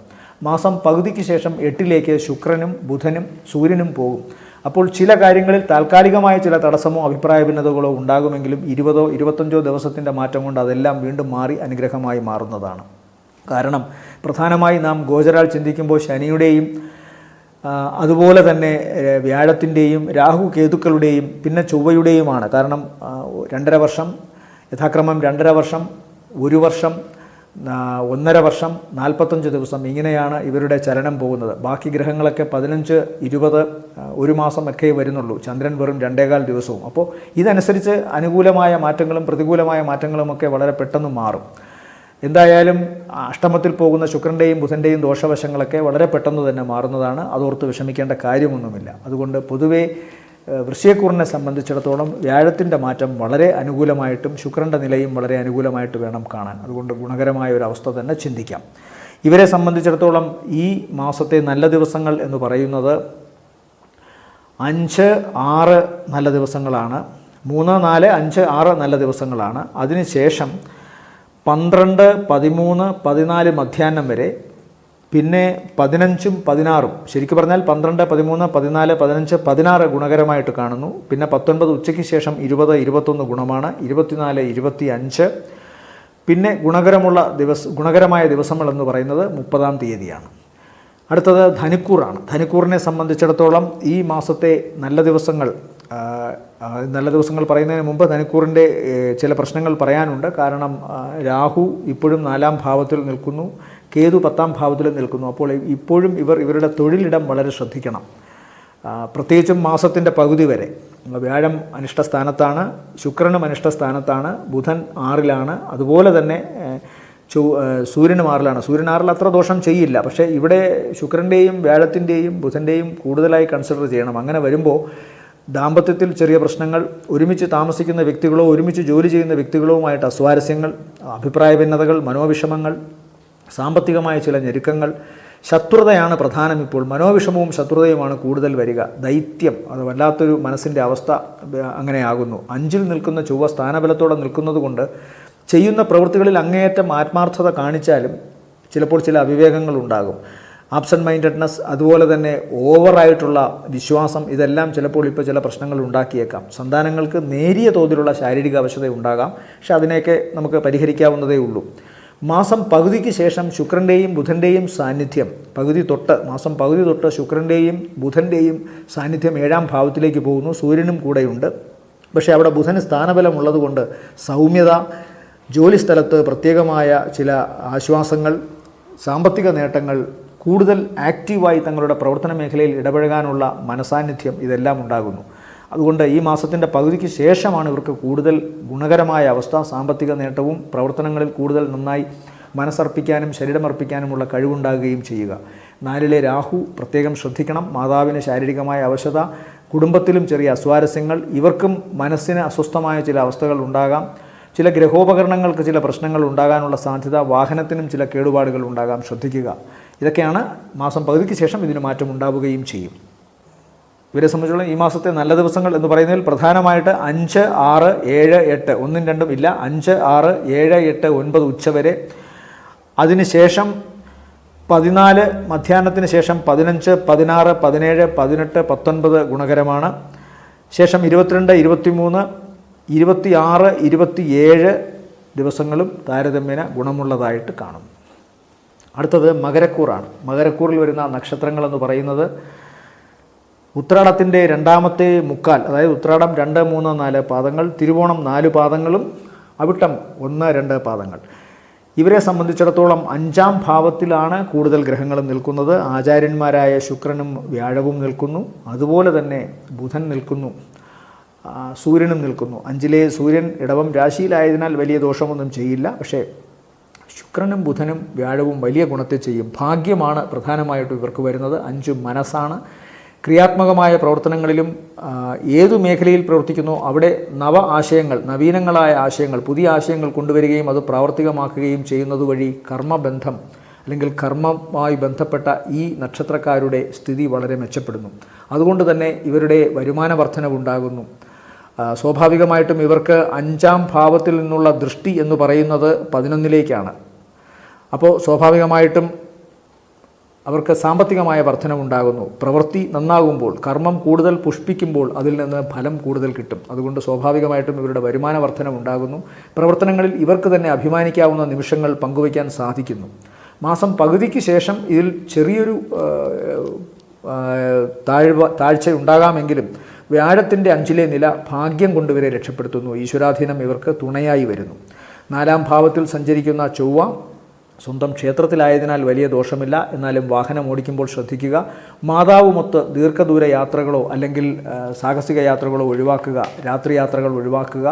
മാസം പകുതിക്ക് ശേഷം 8ലേക്ക് ശുക്രനും ബുധനും സൂര്യനും പോകും. അപ്പോൾ ചില കാര്യങ്ങളിൽ താൽക്കാലികമായ ചില തടസ്സമോ അഭിപ്രായ ഭിന്നതകളോ ഉണ്ടാകുമെങ്കിലും 20, 25 ദിവസത്തിൻ്റെ മാറ്റം കൊണ്ട് അതെല്ലാം വീണ്ടും മാറി അനുഗ്രഹമായി മാറുന്നതാണ്. കാരണം പ്രധാനമായി നാം ഗോചരാൽ ചിന്തിക്കുമ്പോൾ ശനിയുടെയും അതുപോലെ തന്നെ വ്യാഴത്തിൻ്റെയും രാഹു കേതുക്കളുടെയും പിന്നെ ചൊവ്വയുടെയുമാണ്. കാരണം 2.5 വർഷം, യഥാക്രമം 2.5 വർഷം, 1 വർഷം, 1.5 വർഷം, 45 ദിവസം, ഇങ്ങനെയാണ് ഇവരുടെ ചലനം പോകുന്നത്. ബാക്കി ഗ്രഹങ്ങളൊക്കെ 15, 20, 1 മാസം ഒക്കെ വരുന്നുള്ളൂ. ചന്ദ്രൻ വെറും 2.25 ദിവസവും. അപ്പോൾ ഇതനുസരിച്ച് അനുകൂലമായ മാറ്റങ്ങളും പ്രതികൂലമായ മാറ്റങ്ങളുമൊക്കെ വളരെ പെട്ടെന്ന് മാറും. എന്തായാലും അഷ്ടമത്തിൽ പോകുന്ന ശുക്രൻ്റെയും ബുധൻ്റെയും ദോഷവശങ്ങളൊക്കെ വളരെ പെട്ടെന്ന് തന്നെ മാറുന്നതാണ്. അതോർത്ത് വിഷമിക്കേണ്ട കാര്യമൊന്നുമില്ല. അതുകൊണ്ട് പൊതുവേ വൃശ്ചികക്കൂറിനെ സംബന്ധിച്ചിടത്തോളം വ്യാഴത്തിൻ്റെ മാറ്റം വളരെ അനുകൂലമായിട്ടും ശുക്രൻ്റെ നിലയും വളരെ അനുകൂലമായിട്ട് വേണം കാണാൻ. അതുകൊണ്ട് ഗുണകരമായ ഒരു അവസ്ഥ തന്നെ ചിന്തിക്കാം. ഇവരെ സംബന്ധിച്ചിടത്തോളം ഈ മാസത്തെ നല്ല ദിവസങ്ങൾ എന്ന് പറയുന്നത് 5, 6 നല്ല ദിവസങ്ങളാണ്. 3, 4, 5, 6 നല്ല ദിവസങ്ങളാണ്. അതിനുശേഷം 12, 13, 14 മധ്യാഹ്നം വരെ, പിന്നെ 15ഉം 16ഉം, ശരിക്കും പറഞ്ഞാൽ 12, 13, 14, 15, 16 ഗുണകരമായിട്ട് കാണുന്നു. പിന്നെ 19 ഉച്ചയ്ക്ക് ശേഷം 20, 21 ഗുണമാണ്. 24, 25 പിന്നെ ഗുണകരമായ ദിവസങ്ങളെന്ന് പറയുന്നത് 30-ാം തീയതിയാണ്. അടുത്തത് ധനുക്കൂറാണ്. ധനുക്കൂറിനെ സംബന്ധിച്ചിടത്തോളം ഈ മാസത്തെ നല്ല ദിവസങ്ങൾ പറയുന്നതിന് മുമ്പ് ധനുക്കൂറിൻ്റെ ചില പ്രശ്നങ്ങൾ പറയാനുണ്ട്. കാരണം രാഹു ഇപ്പോഴും 4-ാം ഭാവത്തിൽ നിൽക്കുന്നു, കേതു 10-ാം ഭാവത്തിൽ നിൽക്കുന്നു. അപ്പോൾ ഇപ്പോഴും ഇവരുടെ തൊഴിലിടം വളരെ ശ്രദ്ധിക്കണം. പ്രത്യേകിച്ചും മാസത്തിൻ്റെ പകുതി വരെ. വ്യാഴം അനിഷ്ടസ്ഥാനത്താണ്, ശുക്രനും അനിഷ്ടസ്ഥാനത്താണ്, ബുധൻ 6ലാണ്, അതുപോലെ തന്നെ സൂര്യനും 6ലാണ്. സൂര്യൻ 6ൽ അത്ര ദോഷം ചെയ്യില്ല. പക്ഷേ ഇവിടെ ശുക്രൻ്റെയും വ്യാഴത്തിൻ്റെയും ബുധൻ്റെയും കൂടുതലായി കൺസിഡർ ചെയ്യണം. അങ്ങനെ വരുമ്പോൾ ദാമ്പത്യത്തിൽ ചെറിയ പ്രശ്നങ്ങൾ, ഒരുമിച്ച് താമസിക്കുന്ന വ്യക്തികളോ ഒരുമിച്ച് ജോലി ചെയ്യുന്ന വ്യക്തികളുമായിട്ട് അസ്വാരസ്യങ്ങൾ, അഭിപ്രായ ഭിന്നതകൾ, മനോവിഷമങ്ങൾ, സാമ്പത്തികമായ ചില ഞെരുക്കങ്ങൾ, ശത്രുതയാണ് പ്രധാനം. ഇപ്പോൾ മനോവിഷമവും ശത്രുതയുമാണ് കൂടുതൽ വരിക. ദൈത്യം, അത് വല്ലാത്തൊരു മനസ്സിൻ്റെ അവസ്ഥ അങ്ങനെയാകുന്നു. 5ൽ നിൽക്കുന്ന ചൊവ്വ സ്ഥാനബലത്തോടെ നിൽക്കുന്നത് കൊണ്ട് ചെയ്യുന്ന പ്രവൃത്തികളിൽ അങ്ങേയറ്റം ആത്മാർത്ഥത കാണിച്ചാലും ചിലപ്പോൾ ചില അവിവേകങ്ങൾ ഉണ്ടാകും. ആബ്സെൻറ്റ് മൈൻഡഡ്നെസ്, അതുപോലെ തന്നെ ഓവറായിട്ടുള്ള വിശ്വാസം, ഇതെല്ലാം ചിലപ്പോൾ ഇപ്പോൾ ചില പ്രശ്നങ്ങൾ ഉണ്ടാക്കിയേക്കാം. സന്താനങ്ങൾക്ക് നേരിയ തോതിലുള്ള ശാരീരിക അവശത ഉണ്ടാകാം. പക്ഷെ അതിനെയൊക്കെ നമുക്ക് പരിഹരിക്കാവുന്നതേ ഉള്ളൂ. മാസം പകുതിക്ക് ശേഷം ശുക്രൻ്റെയും ബുധൻ്റെയും സാന്നിധ്യം മാസം പകുതി തൊട്ട് ശുക്രൻ്റെയും ബുധൻ്റെയും സാന്നിധ്യം 7-ാം ഭാവത്തിലേക്ക് പോകുന്നു. സൂര്യനും കൂടെയുണ്ട്. പക്ഷേ അവിടെ ബുധന് സ്ഥാനബലം ഉള്ളതുകൊണ്ട് സൗമ്യത, ജോലിസ്ഥലത്ത് പ്രത്യേകമായ ചില ആശ്വാസങ്ങൾ, സാമ്പത്തിക നേട്ടങ്ങൾ, കൂടുതൽ ആക്റ്റീവായി തങ്ങളുടെ പ്രവർത്തന മേഖലയിൽ ഇടപഴകാനുള്ള മനസാന്നിധ്യം ഇതെല്ലാം ഉണ്ടാകുന്നു. അതുകൊണ്ട് ഈ മാസത്തിൻ്റെ പകുതിക്ക് ശേഷമാണ് ഇവർക്ക് കൂടുതൽ ഗുണകരമായ അവസ്ഥ. സാമ്പത്തിക നേട്ടവും പ്രവർത്തനങ്ങളിൽ കൂടുതൽ നന്നായി മനസ്സർപ്പിക്കാനും ശരീരമർപ്പിക്കാനുമുള്ള കഴിവുണ്ടാകുകയും ചെയ്യുക. 4-ലെ രാഹു പ്രത്യേകം ശ്രദ്ധിക്കണം. മാതാവിന് ശാരീരികമായ അവശത, കുടുംബത്തിലും ചെറിയ അസ്വാരസ്യങ്ങൾ, ഇവർക്കും മനസ്സിന് അസ്വസ്ഥമായ ചില അവസ്ഥകൾ ഉണ്ടാകാം. ചില ഗ്രഹോപകരണങ്ങൾക്ക് ചില പ്രശ്നങ്ങൾ ഉണ്ടാകാനുള്ള സാധ്യത, വാഹനത്തിനും ചില കേടുപാടുകൾ ഉണ്ടാകാം, ശ്രദ്ധിക്കുക. ഇതൊക്കെയാണ് മാസം പകുതിക്ക് ശേഷം ഇതിന് മാറ്റം ഉണ്ടാവുകയും ചെയ്യും. ഇവരെ സംബന്ധിച്ചിടത്തോളം ഈ മാസത്തെ നല്ല ദിവസങ്ങൾ എന്ന് പറയുന്നതിൽ പ്രധാനമായിട്ട് 5, 6, 7, 8 1ഉം 2ഉം ഇല്ല, 5, 6, 7, 8, 9 ഉച്ചവരെ. അതിനുശേഷം 14 മധ്യാഹ്നത്തിന് ശേഷം 15, 16, 17, 18, 19 ഗുണകരമാണ്. ശേഷം 22, 23, 26, 27 ദിവസങ്ങളും താരതമ്യേന ഗുണമുള്ളതായിട്ട് കാണും. അടുത്തത് മകരക്കൂറാണ്. മകരക്കൂറിൽ വരുന്ന നക്ഷത്രങ്ങളെന്ന് പറയുന്നത് ഉത്രാടത്തിൻ്റെ 2ാമത്തെ മുക്കാൽ, അതായത് ഉത്രാടം 2, 3, 4 പാദങ്ങൾ, തിരുവോണം 4 പാദങ്ങളും, അവിട്ടം 1, 2 പാദങ്ങൾ. ഇവരെ സംബന്ധിച്ചിടത്തോളം 5-ാം ഭാവത്തിലാണ് കൂടുതൽ ഗ്രഹങ്ങളും നിൽക്കുന്നത്. ആചാര്യന്മാരായ ശുക്രനും വ്യാഴവും നിൽക്കുന്നു, അതുപോലെ തന്നെ ബുധൻ നിൽക്കുന്നു, സൂര്യനും നിൽക്കുന്നു. 5-ലെ സൂര്യൻ ഇടവം രാശിയിലായതിനാൽ വലിയ ദോഷമൊന്നും ചെയ്യില്ല. പക്ഷേ ശുക്രനും ബുധനും വ്യാഴവും വലിയ ഗുണത്തെ ചെയ്യും. ഭാഗ്യമാണ് പ്രധാനമായിട്ടും ഇവർക്ക് വരുന്നത്. 5 മനസ്സാണ്. ക്രിയാത്മകമായ പ്രവർത്തനങ്ങളിലും ഏതു മേഖലയിൽ പ്രവർത്തിക്കുന്നോ അവിടെ നവീനങ്ങളായ ആശയങ്ങൾ, പുതിയ ആശയങ്ങൾ കൊണ്ടുവരികയും അത് പ്രാവർത്തികമാക്കുകയും ചെയ്യുന്നത് വഴി കർമ്മബന്ധം അല്ലെങ്കിൽ കർമ്മവുമായി ബന്ധപ്പെട്ട ഈ നക്ഷത്രക്കാരുടെ സ്ഥിതി വളരെ മെച്ചപ്പെടുന്നു. അതുകൊണ്ട് തന്നെ ഇവരുടെ വരുമാന വർധനവുണ്ടാകുന്നു. സ്വാഭാവികമായിട്ടും ഇവർക്ക് 5-ാം ഭാവത്തിൽ നിന്നുള്ള ദൃഷ്ടി എന്ന് പറയുന്നത് 11-ലേക്കാണ്. അപ്പോൾ സ്വാഭാവികമായിട്ടും അവർക്ക് സാമ്പത്തികമായ വർധനവുണ്ടാകുന്നു. പ്രവൃത്തി നന്നാകുമ്പോൾ, കർമ്മം കൂടുതൽ പുഷ്പിക്കുമ്പോൾ അതിൽ നിന്ന് ഫലം കൂടുതൽ കിട്ടും. അതുകൊണ്ട് സ്വാഭാവികമായിട്ടും ഇവരുടെ വരുമാന വർധനവുണ്ടാകുന്നു. പ്രവർത്തനങ്ങളിൽ ഇവർക്ക് തന്നെ അഭിമാനിക്കാവുന്ന നിമിഷങ്ങൾ പങ്കുവയ്ക്കാൻ സാധിക്കുന്നു. മാസം പകുതിക്ക് ശേഷം ഇതിൽ ചെറിയൊരു താഴ്ച ഉണ്ടാകാമെങ്കിലും വ്യാഴത്തിൻ്റെ 5-ലെ നില ഭാഗ്യം കൊണ്ടുവരെ രക്ഷപ്പെടുത്തുന്നു. ഈശ്വരാധീനം ഇവർക്ക് തുണയായി വരുന്നു. 4-ാം ഭാവത്തിൽ സഞ്ചരിക്കുന്ന ചൊവ്വ സ്വന്തം ക്ഷേത്രത്തിലായതിനാൽ വലിയ ദോഷമില്ല. എന്നാലും വാഹനം ഓടിക്കുമ്പോൾ ശ്രദ്ധിക്കുക. മാതാവുമൊത്ത് ദീർഘദൂര യാത്രകളോ അല്ലെങ്കിൽ സാഹസിക യാത്രകളോ ഒഴിവാക്കുക. രാത്രി യാത്രകൾ ഒഴിവാക്കുക.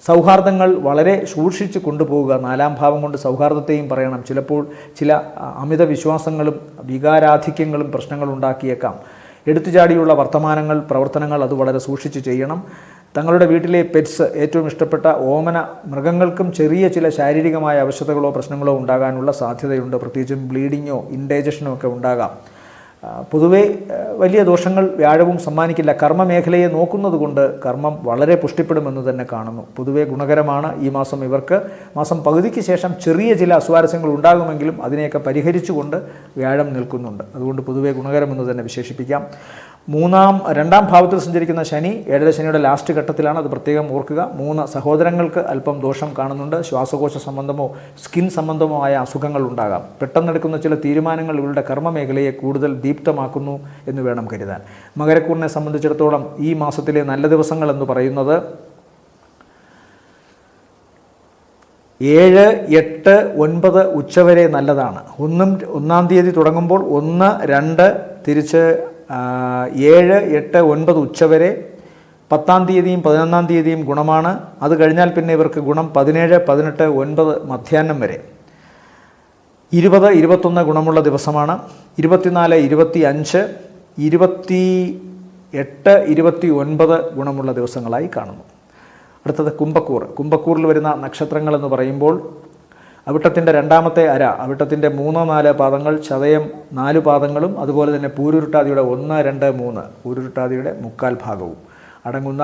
സൗഹാർദ്ദങ്ങൾ വളരെ സൂക്ഷിച്ച് കൊണ്ടുപോവുക. 4-ാം ഭാവം കൊണ്ട് സൗഹാർദ്ദത്തെയും പറയണം. ചിലപ്പോൾ ചില അമിത വിശ്വാസങ്ങളും വികാരാധിക്യങ്ങളും പ്രശ്നങ്ങളുണ്ടാക്കിയേക്കാം. എടുത്തുചാടിയുള്ള വർത്തമാനങ്ങൾ, പ്രവർത്തനങ്ങൾ അത് വളരെ സൂക്ഷിച്ച് ചെയ്യണം. തങ്ങളുടെ വീട്ടിലെ പെറ്റ്സ്, ഏറ്റവും ഇഷ്ടപ്പെട്ട ഓമന മൃഗങ്ങൾക്കും ചെറിയ ചില ശാരീരികമായ അവശതകളോ പ്രശ്നങ്ങളോ ഉണ്ടാകാനുള്ള സാധ്യതയുണ്ട്. പ്രത്യേകിച്ചും ബ്ലീഡിങ്ങോ ഇൻഡൈജഷനോ ഒക്കെ ഉണ്ടാകാം. പൊതുവെ വലിയ ദോഷങ്ങൾ വ്യാഴവും സമ്മാനിക്കില്ല. കർമ്മമേഖലയെ നോക്കുന്നത് കൊണ്ട് കർമ്മം വളരെ പുഷ്ടിപ്പെടുമെന്ന് തന്നെ കാണുന്നു. പൊതുവെ ഗുണകരമാണ് ഈ മാസം ഇവർക്ക്. മാസം പകുതിക്ക് ശേഷം ചെറിയ ചില അസ്വാരസ്യങ്ങൾ ഉണ്ടാകുമെങ്കിലും അതിനെയൊക്കെ പരിഹരിച്ചുകൊണ്ട് വ്യാഴം നിൽക്കുന്നുണ്ട്. അതുകൊണ്ട് പൊതുവെ ഗുണകരമെന്ന് തന്നെ വിശേഷിപ്പിക്കാം. 2-ാം ഭാവത്തിൽ സഞ്ചരിക്കുന്ന ശനി 7-ര ശനിയുടെ ലാസ്റ്റ് ഘട്ടത്തിലാണ്. അത് പ്രത്യേകം ഓർക്കുക. 3 സഹോദരങ്ങൾക്ക് അല്പം ദോഷം കാണുന്നുണ്ട്. ശ്വാസകോശ സംബന്ധമോ സ്കിൻ സംബന്ധമോ ആയ അസുഖങ്ങൾ ഉണ്ടാകാം. പെട്ടെന്നെടുക്കുന്ന ചില തീരുമാനങ്ങൾ ഇവരുടെ കർമ്മമേഖലയെ കൂടുതൽ ദീപ്തമാക്കുന്നു എന്ന് വേണം കരുതാൻ. മകരക്കൂറിനെ സംബന്ധിച്ചിടത്തോളം ഈ മാസത്തിലെ നല്ല ദിവസങ്ങൾ എന്ന് പറയുന്നത് 7, 8, 9 ഉച്ചവരെ നല്ലതാണ്. 1-ാം തീയതി തുടങ്ങുമ്പോൾ 1, 2 തിരിച്ച് 7, 8, 9 ഉച്ചവരെ. 10-ാം തീയതിയും 11-ാം തീയതിയും ഗുണമാണ്. അത് കഴിഞ്ഞാൽ പിന്നെ ഇവർക്ക് ഗുണം 17, 18, 9 മധ്യാഹ്നം വരെ. 20, 21 ഗുണമുള്ള ദിവസമാണ്. 24, 25, 28, 29 ഗുണമുള്ള ദിവസങ്ങളായി കാണുന്നു. അടുത്തത് കുംഭക്കൂർ. കുംഭക്കൂറിൽ വരുന്ന നക്ഷത്രങ്ങളെന്ന് പറയുമ്പോൾ അവിട്ടത്തിൻ്റെ 2ാമത്തെ അര, അവിട്ടത്തിൻ്റെ 3, 4 പാദങ്ങൾ, ചതയം 4 പാദങ്ങളും, അതുപോലെ തന്നെ പൂരുരുട്ടാതിയുടെ 1, 2, 3 പൂരുരുട്ടാതിയുടെ മുക്കാൽ ഭാഗവും അടങ്ങുന്ന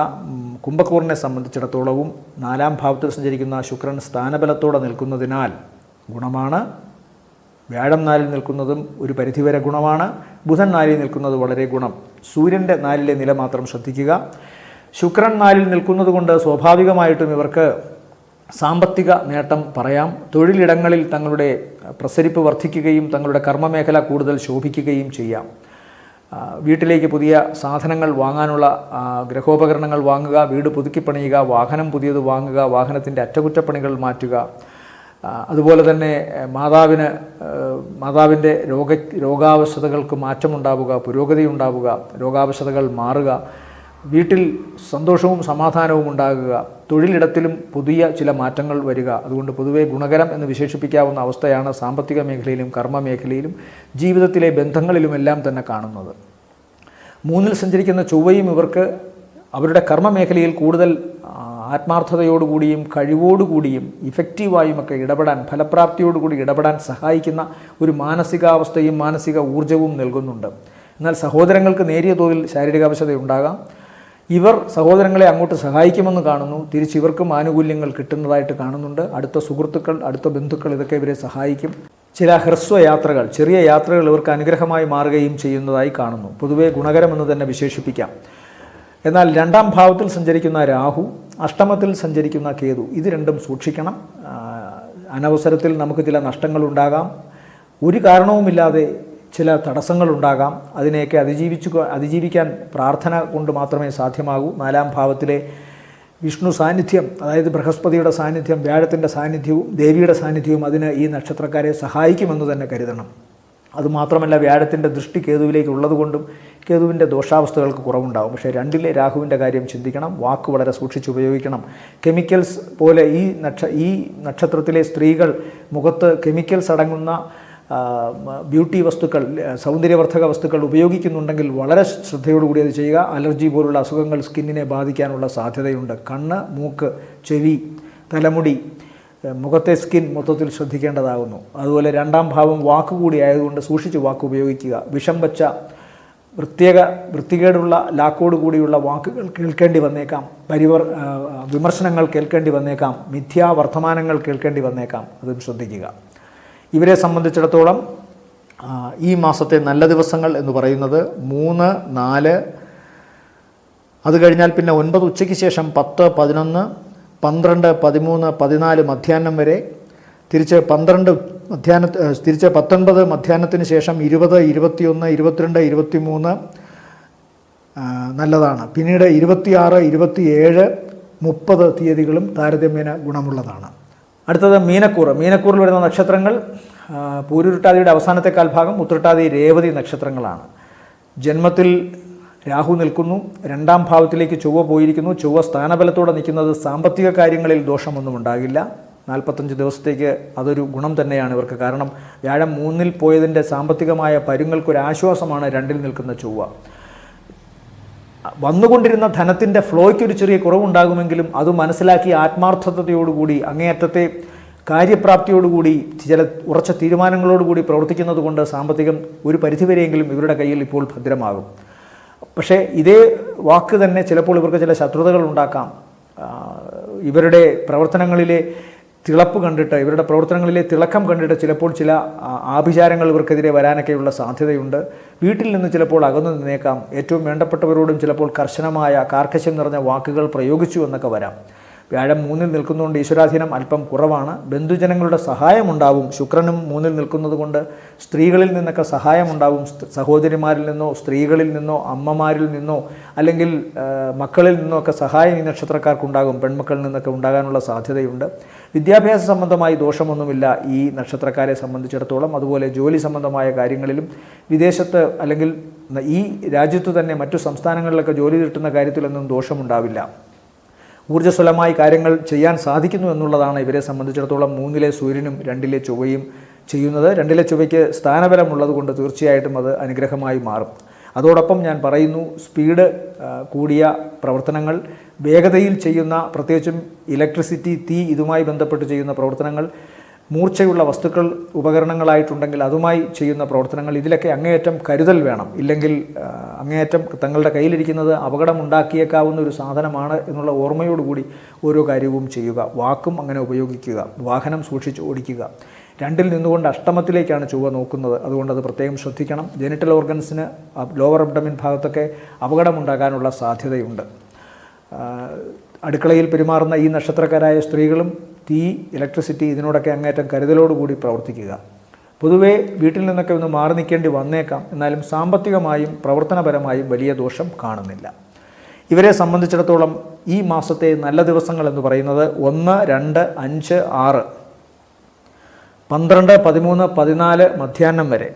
കുംഭക്കൂറിനെ സംബന്ധിച്ചിടത്തോളവും 4-ാം ഭാവത്തിൽ സഞ്ചരിക്കുന്ന ശുക്രൻ സ്ഥാനബലത്തോടെ നിൽക്കുന്നതിനാൽ ഗുണമാണ്. വ്യാഴം 4-ൽ നിൽക്കുന്നതും ഒരു പരിധിവരെ ഗുണമാണ്. ബുധൻ 4-ൽ നിൽക്കുന്നത് വളരെ ഗുണം. സൂര്യൻ്റെ 4-ലെ നില മാത്രം ശ്രദ്ധിക്കുക. ശുക്രൻ 4-ൽ നിൽക്കുന്നത് കൊണ്ട് സ്വാഭാവികമായിട്ടും ഇവർക്ക് സാമ്പത്തിക നേട്ടം പറയാം. തൊഴിലിടങ്ങളിൽ തങ്ങളുടെ പ്രസരിപ്പ് വർദ്ധിക്കുകയും തങ്ങളുടെ കർമ്മമേഖല കൂടുതൽ ശോഭിക്കുകയും ചെയ്യാം. വീട്ടിലേക്ക് പുതിയ സാധനങ്ങൾ വാങ്ങാനുള്ള ഗൃഹോപകരണങ്ങൾ വാങ്ങുക, വീട് പുതുക്കിപ്പണിയുക, വാഹനം പുതിയത് വാങ്ങുക, വാഹനത്തിൻ്റെ അറ്റകുറ്റപ്പണികൾ മാറ്റുക. അതുപോലെ തന്നെ മാതാവിൻ്റെ രോഗാവശതകൾക്ക് മാറ്റമുണ്ടാവുക, പുരോഗതി ഉണ്ടാവുക, രോഗാവശതകൾ മാറുക, വീട്ടിൽ സന്തോഷവും സമാധാനവും ഉണ്ടാകുക, തൊഴിലിടത്തിലും പുതിയ ചില മാറ്റങ്ങൾ വരിക. അതുകൊണ്ട് പൊതുവെ ഗുണകരം എന്ന് വിശേഷിപ്പിക്കാവുന്ന അവസ്ഥയാണ് സാമ്പത്തിക മേഖലയിലും കർമ്മ മേഖലയിലും ജീവിതത്തിലെ ബന്ധങ്ങളിലുമെല്ലാം തന്നെ കാണുന്നത്. 3-ൽ സഞ്ചരിക്കുന്ന ചൊവ്വയും ഇവർക്ക് അവരുടെ കർമ്മ മേഖലയിൽ കൂടുതൽ ആത്മാർത്ഥതയോടുകൂടിയും കഴിവോടുകൂടിയും ഇഫക്റ്റീവായുമൊക്കെ ഇടപെടാൻ, ഫലപ്രാപ്തിയോടുകൂടി ഇടപെടാൻ സഹായിക്കുന്ന ഒരു മാനസികാവസ്ഥയും മാനസിക ഊർജ്ജവും നൽകുന്നുണ്ട്. എന്നാൽ സഹോദരങ്ങൾക്ക് നേരിയ തോതിൽ ശാരീരികാവശത ഉണ്ടാകാം. ഇവർ സഹോദരങ്ങളെ അങ്ങോട്ട് സഹായിക്കുമെന്ന് കാണുന്നു. തിരിച്ച് ഇവർക്കും ആനുകൂല്യങ്ങൾ കിട്ടുന്നതായിട്ട് കാണുന്നുണ്ട്. അടുത്ത സുഹൃത്തുക്കൾ, അടുത്ത ബന്ധുക്കൾ ഇതൊക്കെ ഇവരെ സഹായിക്കും. ചില ഹ്രസ്വയാത്രകൾ, ചെറിയ യാത്രകൾ ഇവർക്ക് അനുഗ്രഹമായി മാറുകയും ചെയ്യുന്നതായി കാണുന്നു. പൊതുവെ ഗുണകരമെന്ന് തന്നെ വിശേഷിപ്പിക്കാം. എന്നാൽ 2-ാം ഭാവത്തിൽ സഞ്ചരിക്കുന്ന രാഹു, അഷ്ടമത്തിൽ സഞ്ചരിക്കുന്ന കേതു, ഇത് രണ്ടും സൂക്ഷിക്കണം. അനവസരത്തിൽ നമുക്ക് ചില നഷ്ടങ്ങളുണ്ടാകാം. ഒരു കാരണവുമില്ലാതെ ചില തടസ്സങ്ങളുണ്ടാകാം. അതിനെയൊക്കെ അതിജീവിക്കാൻ പ്രാർത്ഥന കൊണ്ട് മാത്രമേ സാധ്യമാകൂ. 4-ാം ഭാവത്തിലെ വിഷ്ണു സാന്നിധ്യം, അതായത് ബൃഹസ്പതിയുടെ സാന്നിധ്യം, വ്യാഴത്തിൻ്റെ സാന്നിധ്യവും ദേവിയുടെ സാന്നിധ്യവും അതിന് ഈ നക്ഷത്രക്കാരെ സഹായിക്കുമെന്ന് തന്നെ കരുതണം. അതുമാത്രമല്ല, വ്യാഴത്തിൻ്റെ ദൃഷ്ടി കേതുവിലേക്ക് ഉള്ളതുകൊണ്ടും കേതുവിൻ്റെ ദോഷാവസ്ഥകൾക്ക് കുറവുണ്ടാകും. പക്ഷേ 2-ലെ രാഹുവിൻ്റെ കാര്യം ചിന്തിക്കണം. വാക്ക് വളരെ സൂക്ഷിച്ചുപയോഗിക്കണം. കെമിക്കൽസ് പോലെ ഈ നക്ഷത്രത്തിലെ സ്ത്രീകൾ മുഖത്ത് കെമിക്കൽസ് അടങ്ങുന്ന ബ്യൂട്ടി വസ്തുക്കൾ, സൗന്ദര്യവർദ്ധക വസ്തുക്കൾ ഉപയോഗിക്കുന്നുണ്ടെങ്കിൽ വളരെ ശ്രദ്ധയോടുകൂടി അത് ചെയ്യുക. അലർജി പോലുള്ള അസുഖങ്ങൾ സ്കിന്നിനെ ബാധിക്കാനുള്ള സാധ്യതയുണ്ട്. കണ്ണ്, മൂക്ക്, ചെവി, തലമുടി, മുഖത്തെ സ്കിൻ മൊത്തത്തിൽ ശ്രദ്ധിക്കേണ്ടതാകുന്നു. അതുപോലെ 2-ാം ഭാവം വാക്കുകൂടി ആയതുകൊണ്ട് സൂക്ഷിച്ച് വാക്ക് ഉപയോഗിക്കുക. വിഷം വച്ച വൃത്തികേടുള്ള ലാക്കോട് കൂടിയുള്ള വാക്കുകൾ കേൾക്കേണ്ടി വന്നേക്കാം. വിമർശനങ്ങൾ കേൾക്കേണ്ടി വന്നേക്കാം. മിഥ്യാവർത്തമാനങ്ങൾ കേൾക്കേണ്ടി വന്നേക്കാം. അതും ശ്രദ്ധിക്കുക. ഇവരെ സംബന്ധിച്ചിടത്തോളം ഈ മാസത്തെ നല്ല ദിവസങ്ങൾ എന്ന് പറയുന്നത് 3, 4, അത് കഴിഞ്ഞാൽ പിന്നെ 9 ഉച്ചയ്ക്ക് ശേഷം 10, 11, 12, 13, 14 മധ്യാഹ്നം വരെ, തിരിച്ച് 19 മധ്യാഹ്നത്തിന് ശേഷം 20, 21, 22, 23 നല്ലതാണ്. പിന്നീട് 26, 27, 30 തീയതികളും താരതമ്യേന ഗുണമുള്ളതാണ്. അടുത്തത് മീനക്കൂറിൽ വരുന്ന നക്ഷത്രങ്ങൾ പൂരുരുട്ടാതിയുടെ അവസാനത്തെ കാൽഭാഗം, ഉത്രട്ടാതി, രേവതി നക്ഷത്രങ്ങളാണ്. ജന്മത്തിൽ രാഹു നിൽക്കുന്നു. 2-ാം ഭാവത്തിലേക്ക് ചൊവ്വ പോയിരിക്കുന്നു. ചൊവ്വ സ്ഥാനബലത്തോടെ നിൽക്കുന്നത് സാമ്പത്തിക കാര്യങ്ങളിൽ ദോഷമൊന്നും ഉണ്ടാകില്ല. 45 ദിവസത്തേക്ക് അതൊരു ഗുണം തന്നെയാണ് ഇവർക്ക്. കാരണം വ്യാഴം 3-ൽ പോയതിൻ്റെ സാമ്പത്തികമായ പരുങ്ങൾക്കൊരാശ്വാസമാണ് 2-ൽ നിൽക്കുന്ന ചൊവ്വ. വന്നുകൊണ്ടിരുന്ന ധനത്തിൻ്റെ ഫ്ലോയ്ക്കൊരു ചെറിയ കുറവുണ്ടാകുമെങ്കിലും അത് മനസ്സിലാക്കി ആത്മാർത്ഥതയോടുകൂടി അങ്ങേയറ്റത്തെ കാര്യപ്രാപ്തിയോടുകൂടി ചില ഉറച്ച തീരുമാനങ്ങളോടുകൂടി പ്രവർത്തിക്കുന്നത് കൊണ്ട് സാമ്പത്തികം ഒരു പരിധിവരെയെങ്കിലും ഇവരുടെ കയ്യിൽ ഇപ്പോൾ ഭദ്രമാകും. പക്ഷേ ഇതേ വാക്ക് തന്നെ ചിലപ്പോൾ ഇവർക്ക് ചില ശത്രുതകൾ ഉണ്ടാക്കാം. ഇവരുടെ പ്രവർത്തനങ്ങളിലെ തിളക്കം കണ്ടിട്ട് ചിലപ്പോൾ ചില ആഭിചാരങ്ങൾ ഇവർക്കെതിരെ വരാനൊക്കെയുള്ള സാധ്യതയുണ്ട്. വീട്ടിൽ നിന്ന് ചിലപ്പോൾ അകന്നു നിന്നേക്കാം. ഏറ്റവും വേണ്ടപ്പെട്ടവരോടും ചിലപ്പോൾ കർശനമായ കാർക്കശ്യം നിറഞ്ഞ വാക്കുകൾ പ്രയോഗിച്ചു എന്നൊക്കെ വരാം. വ്യാഴം 3-ൽ നിൽക്കുന്നതുകൊണ്ട് ഈശ്വരാധീനം അല്പം കുറവാണ്. ബന്ധുജനങ്ങളുടെ സഹായമുണ്ടാവും. ശുക്രനും 3-ൽ നിൽക്കുന്നത് കൊണ്ട് സ്ത്രീകളിൽ നിന്നൊക്കെ സഹായമുണ്ടാവും. സഹോദരിമാരിൽ നിന്നോ, സ്ത്രീകളിൽ നിന്നോ, അമ്മമാരിൽ നിന്നോ, അല്ലെങ്കിൽ മക്കളിൽ നിന്നോ ഒക്കെ സഹായം ഈ നക്ഷത്രക്കാർക്കുണ്ടാകും. പെൺമക്കളിൽ നിന്നൊക്കെ ഉണ്ടാകാനുള്ള സാധ്യതയുണ്ട്. വിദ്യാഭ്യാസ സംബന്ധമായി ദോഷമൊന്നുമില്ല ഈ നക്ഷത്രക്കാരെ സംബന്ധിച്ചിടത്തോളം. അതുപോലെ ജോലി സംബന്ധമായ കാര്യങ്ങളിലും വിദേശത്ത് അല്ലെങ്കിൽ ഈ രാജ്യത്ത് തന്നെ മറ്റു സംസ്ഥാനങ്ങളിലൊക്കെ ജോലി കിട്ടുന്ന കാര്യത്തിലൊന്നും ദോഷമുണ്ടാവില്ല. ഊർജ്ജസ്വലമായി കാര്യങ്ങൾ ചെയ്യാൻ സാധിക്കുന്നു എന്നുള്ളതാണ് ഇവരെ സംബന്ധിച്ചിടത്തോളം 3-ലെ സൂര്യനും 2-ലെ ചൊവ്വയും ചെയ്യുന്നത്. 2-ലെ ചൊവ്വയ്ക്ക് സ്ഥാനബലമുള്ളത് കൊണ്ട് തീർച്ചയായിട്ടും അത് അനുഗ്രഹമായി മാറും. അതോടൊപ്പം ഞാൻ പറയുന്നു, സ്പീഡ് കൂടിയ പ്രവർത്തനങ്ങൾ, വേഗതയിൽ ചെയ്യുന്ന, പ്രത്യേകിച്ചും ഇലക്ട്രിസിറ്റി, തീ, ഇതുമായി ബന്ധപ്പെട്ട് ചെയ്യുന്ന പ്രവർത്തനങ്ങൾ, മൂർച്ചയുള്ള വസ്തുക്കൾ ഉപകരണങ്ങളായിട്ടുണ്ടെങ്കിൽ അതുമായി ചെയ്യുന്ന പ്രവർത്തനങ്ങൾ, ഇതിലൊക്കെ അങ്ങേയറ്റം കരുതൽ വേണം. ഇല്ലെങ്കിൽ അങ്ങേയറ്റം തങ്ങളുടെ കയ്യിലിരിക്കുന്നത് അപകടമുണ്ടാക്കിയേക്കാവുന്ന ഒരു സാധനമാണ് എന്നുള്ള ഓർമ്മയോടുകൂടി ഓരോ കാര്യവും ചെയ്യുക. വാക്കും അങ്ങനെ ഉപയോഗിക്കുക. വാഹനം സൂക്ഷിച്ച് ഓടിക്കുക. 2-ൽ നിന്നുകൊണ്ട് അഷ്ടമത്തിലേക്കാണ് ചൊവ്വ നോക്കുന്നത്. അതുകൊണ്ട് അത് പ്രത്യേകം ശ്രദ്ധിക്കണം. ജെനിറ്റൽ ഓർഗൻസിന് ലോവർ അബ്ഡമിൻ ഭാഗത്തൊക്കെ അപകടമുണ്ടാകാനുള്ള സാധ്യതയുണ്ട്. അടുക്കളയിൽ പെരുമാറുന്ന ഈ നക്ഷത്രക്കാരായ സ്ത്രീകളും തീ, ഇലക്ട്രിസിറ്റി ഇതിനോടൊക്കെ അങ്ങേറ്റം കരുതലോടുകൂടി പ്രവർത്തിക്കുക. പൊതുവേ വീട്ടിൽ നിന്നൊക്കെ ഒന്ന് മാറി നിൽക്കേണ്ടി വന്നേക്കാം. എന്നാലും സാമ്പത്തികമായും പ്രവർത്തനപരമായും വലിയ ദോഷം കാണുന്നില്ല. ഇവരെ സംബന്ധിച്ചിടത്തോളം ഈ മാസത്തെ നല്ല ദിവസങ്ങൾ എന്ന് പറയുന്നത് 1, 2, 5, 6, 12, 13, 14 മധ്യാഹ്നം വരെ,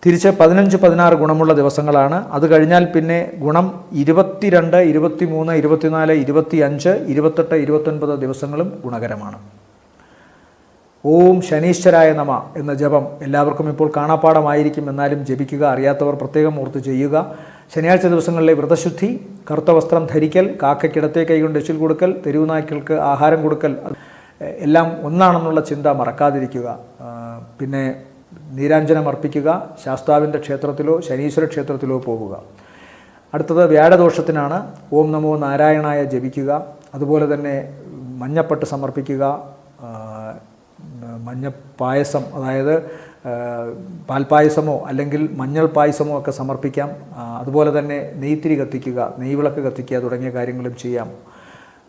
തിരിച്ച് 15, 16 ഗുണമുള്ള ദിവസങ്ങളാണ്. അത് കഴിഞ്ഞാൽ പിന്നെ ഗുണം 22, 23, 24, 25, 28, 29 ദിവസങ്ങളും ഗുണകരമാണ്. ഓം ശനീശ്വരായ നമ എന്ന ജപം എല്ലാവർക്കും ഇപ്പോൾ കാണാപ്പാടമായിരിക്കും. എന്നാലും ജപിക്കുക, അറിയാത്തവർ പ്രത്യേകം ഓർത്ത് ചെയ്യുക. ശനിയാഴ്ച ദിവസങ്ങളിലെ വ്രതശുദ്ധി, കറുത്ത വസ്ത്രം ധരിക്കൽ, കാക്കയ്ക്ക് ഇടത്തെ കൈകൊണ്ട് എച്ചിൽ കൊടുക്കൽ, തെരുവുനായ്ക്കൾക്ക് ആഹാരം കൊടുക്കൽ എല്ലാം ഒന്നാണെന്നുള്ള ചിന്ത മറക്കാതിരിക്കുക. പിന്നെ നീരാഞ്ജനം അർപ്പിക്കുക, ശാസ്താവിൻ്റെ ക്ഷേത്രത്തിലോ ശനീശ്വര ക്ഷേത്രത്തിലോ പോകുക. അടുത്തത് വ്യാഴദോഷത്തിനാണ്. ഓം നമോ നാരായണായ ജപിക്കുക. അതുപോലെ തന്നെ മഞ്ഞപ്പട്ട് സമർപ്പിക്കുക, മഞ്ഞ പായസം, അതായത് പാൽപ്പായസമോ അല്ലെങ്കിൽ മഞ്ഞൾ പായസമോ ഒക്കെ സമർപ്പിക്കാം. അതുപോലെ തന്നെ നെയ്ത്തിരി കത്തിക്കുക, നെയ്വിളക്ക് കത്തിക്കുക തുടങ്ങിയ കാര്യങ്ങളും ചെയ്യാം.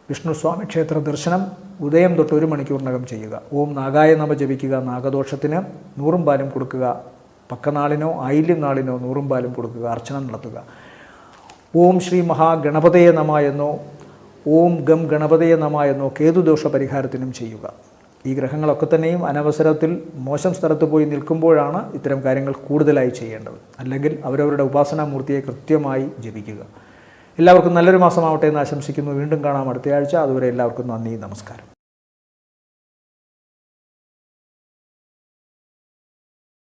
വിഷ്ണുസ്വാമി ക്ഷേത്ര ദർശനം ഉദയം തൊട്ട് 1 മണിക്കൂറിനകം ചെയ്യുക. ഓം നാഗായ നമ ജപിക്കുക. നാഗദോഷത്തിന് 100 പാലും കൊടുക്കുക. പക്കനാളിനോ ആയില്യം നാളിനോ 100 പാലും കൊടുക്കുക. അർച്ചന നടത്തുക. ഓം ശ്രീ മഹാഗണപതയെ നമ എന്നോ ഓം ഗം ഗണപതയെ നമ എന്നോ കേതുദോഷ പരിഹാരത്തിനും ചെയ്യുക. ഈ ഗ്രഹങ്ങളൊക്കെ തന്നെയും അനവസരത്തിൽ മോശം സ്ഥലത്ത് പോയി നിൽക്കുമ്പോഴാണ് ഇത്തരം കാര്യങ്ങൾ കൂടുതലായി ചെയ്യേണ്ടത്. അല്ലെങ്കിൽ അവരവരുടെ ഉപാസനാമൂർത്തിയെ കൃത്യമായി ജപിക്കുക. എല്ലാവർക്കും നല്ലൊരു മാസമാവട്ടെ എന്ന് ആശംസിക്കുന്നു. വീണ്ടും കാണാം അടുത്തയാഴ്ച. അതുവരെ എല്ലാവർക്കും നന്ദി, നമസ്കാരം.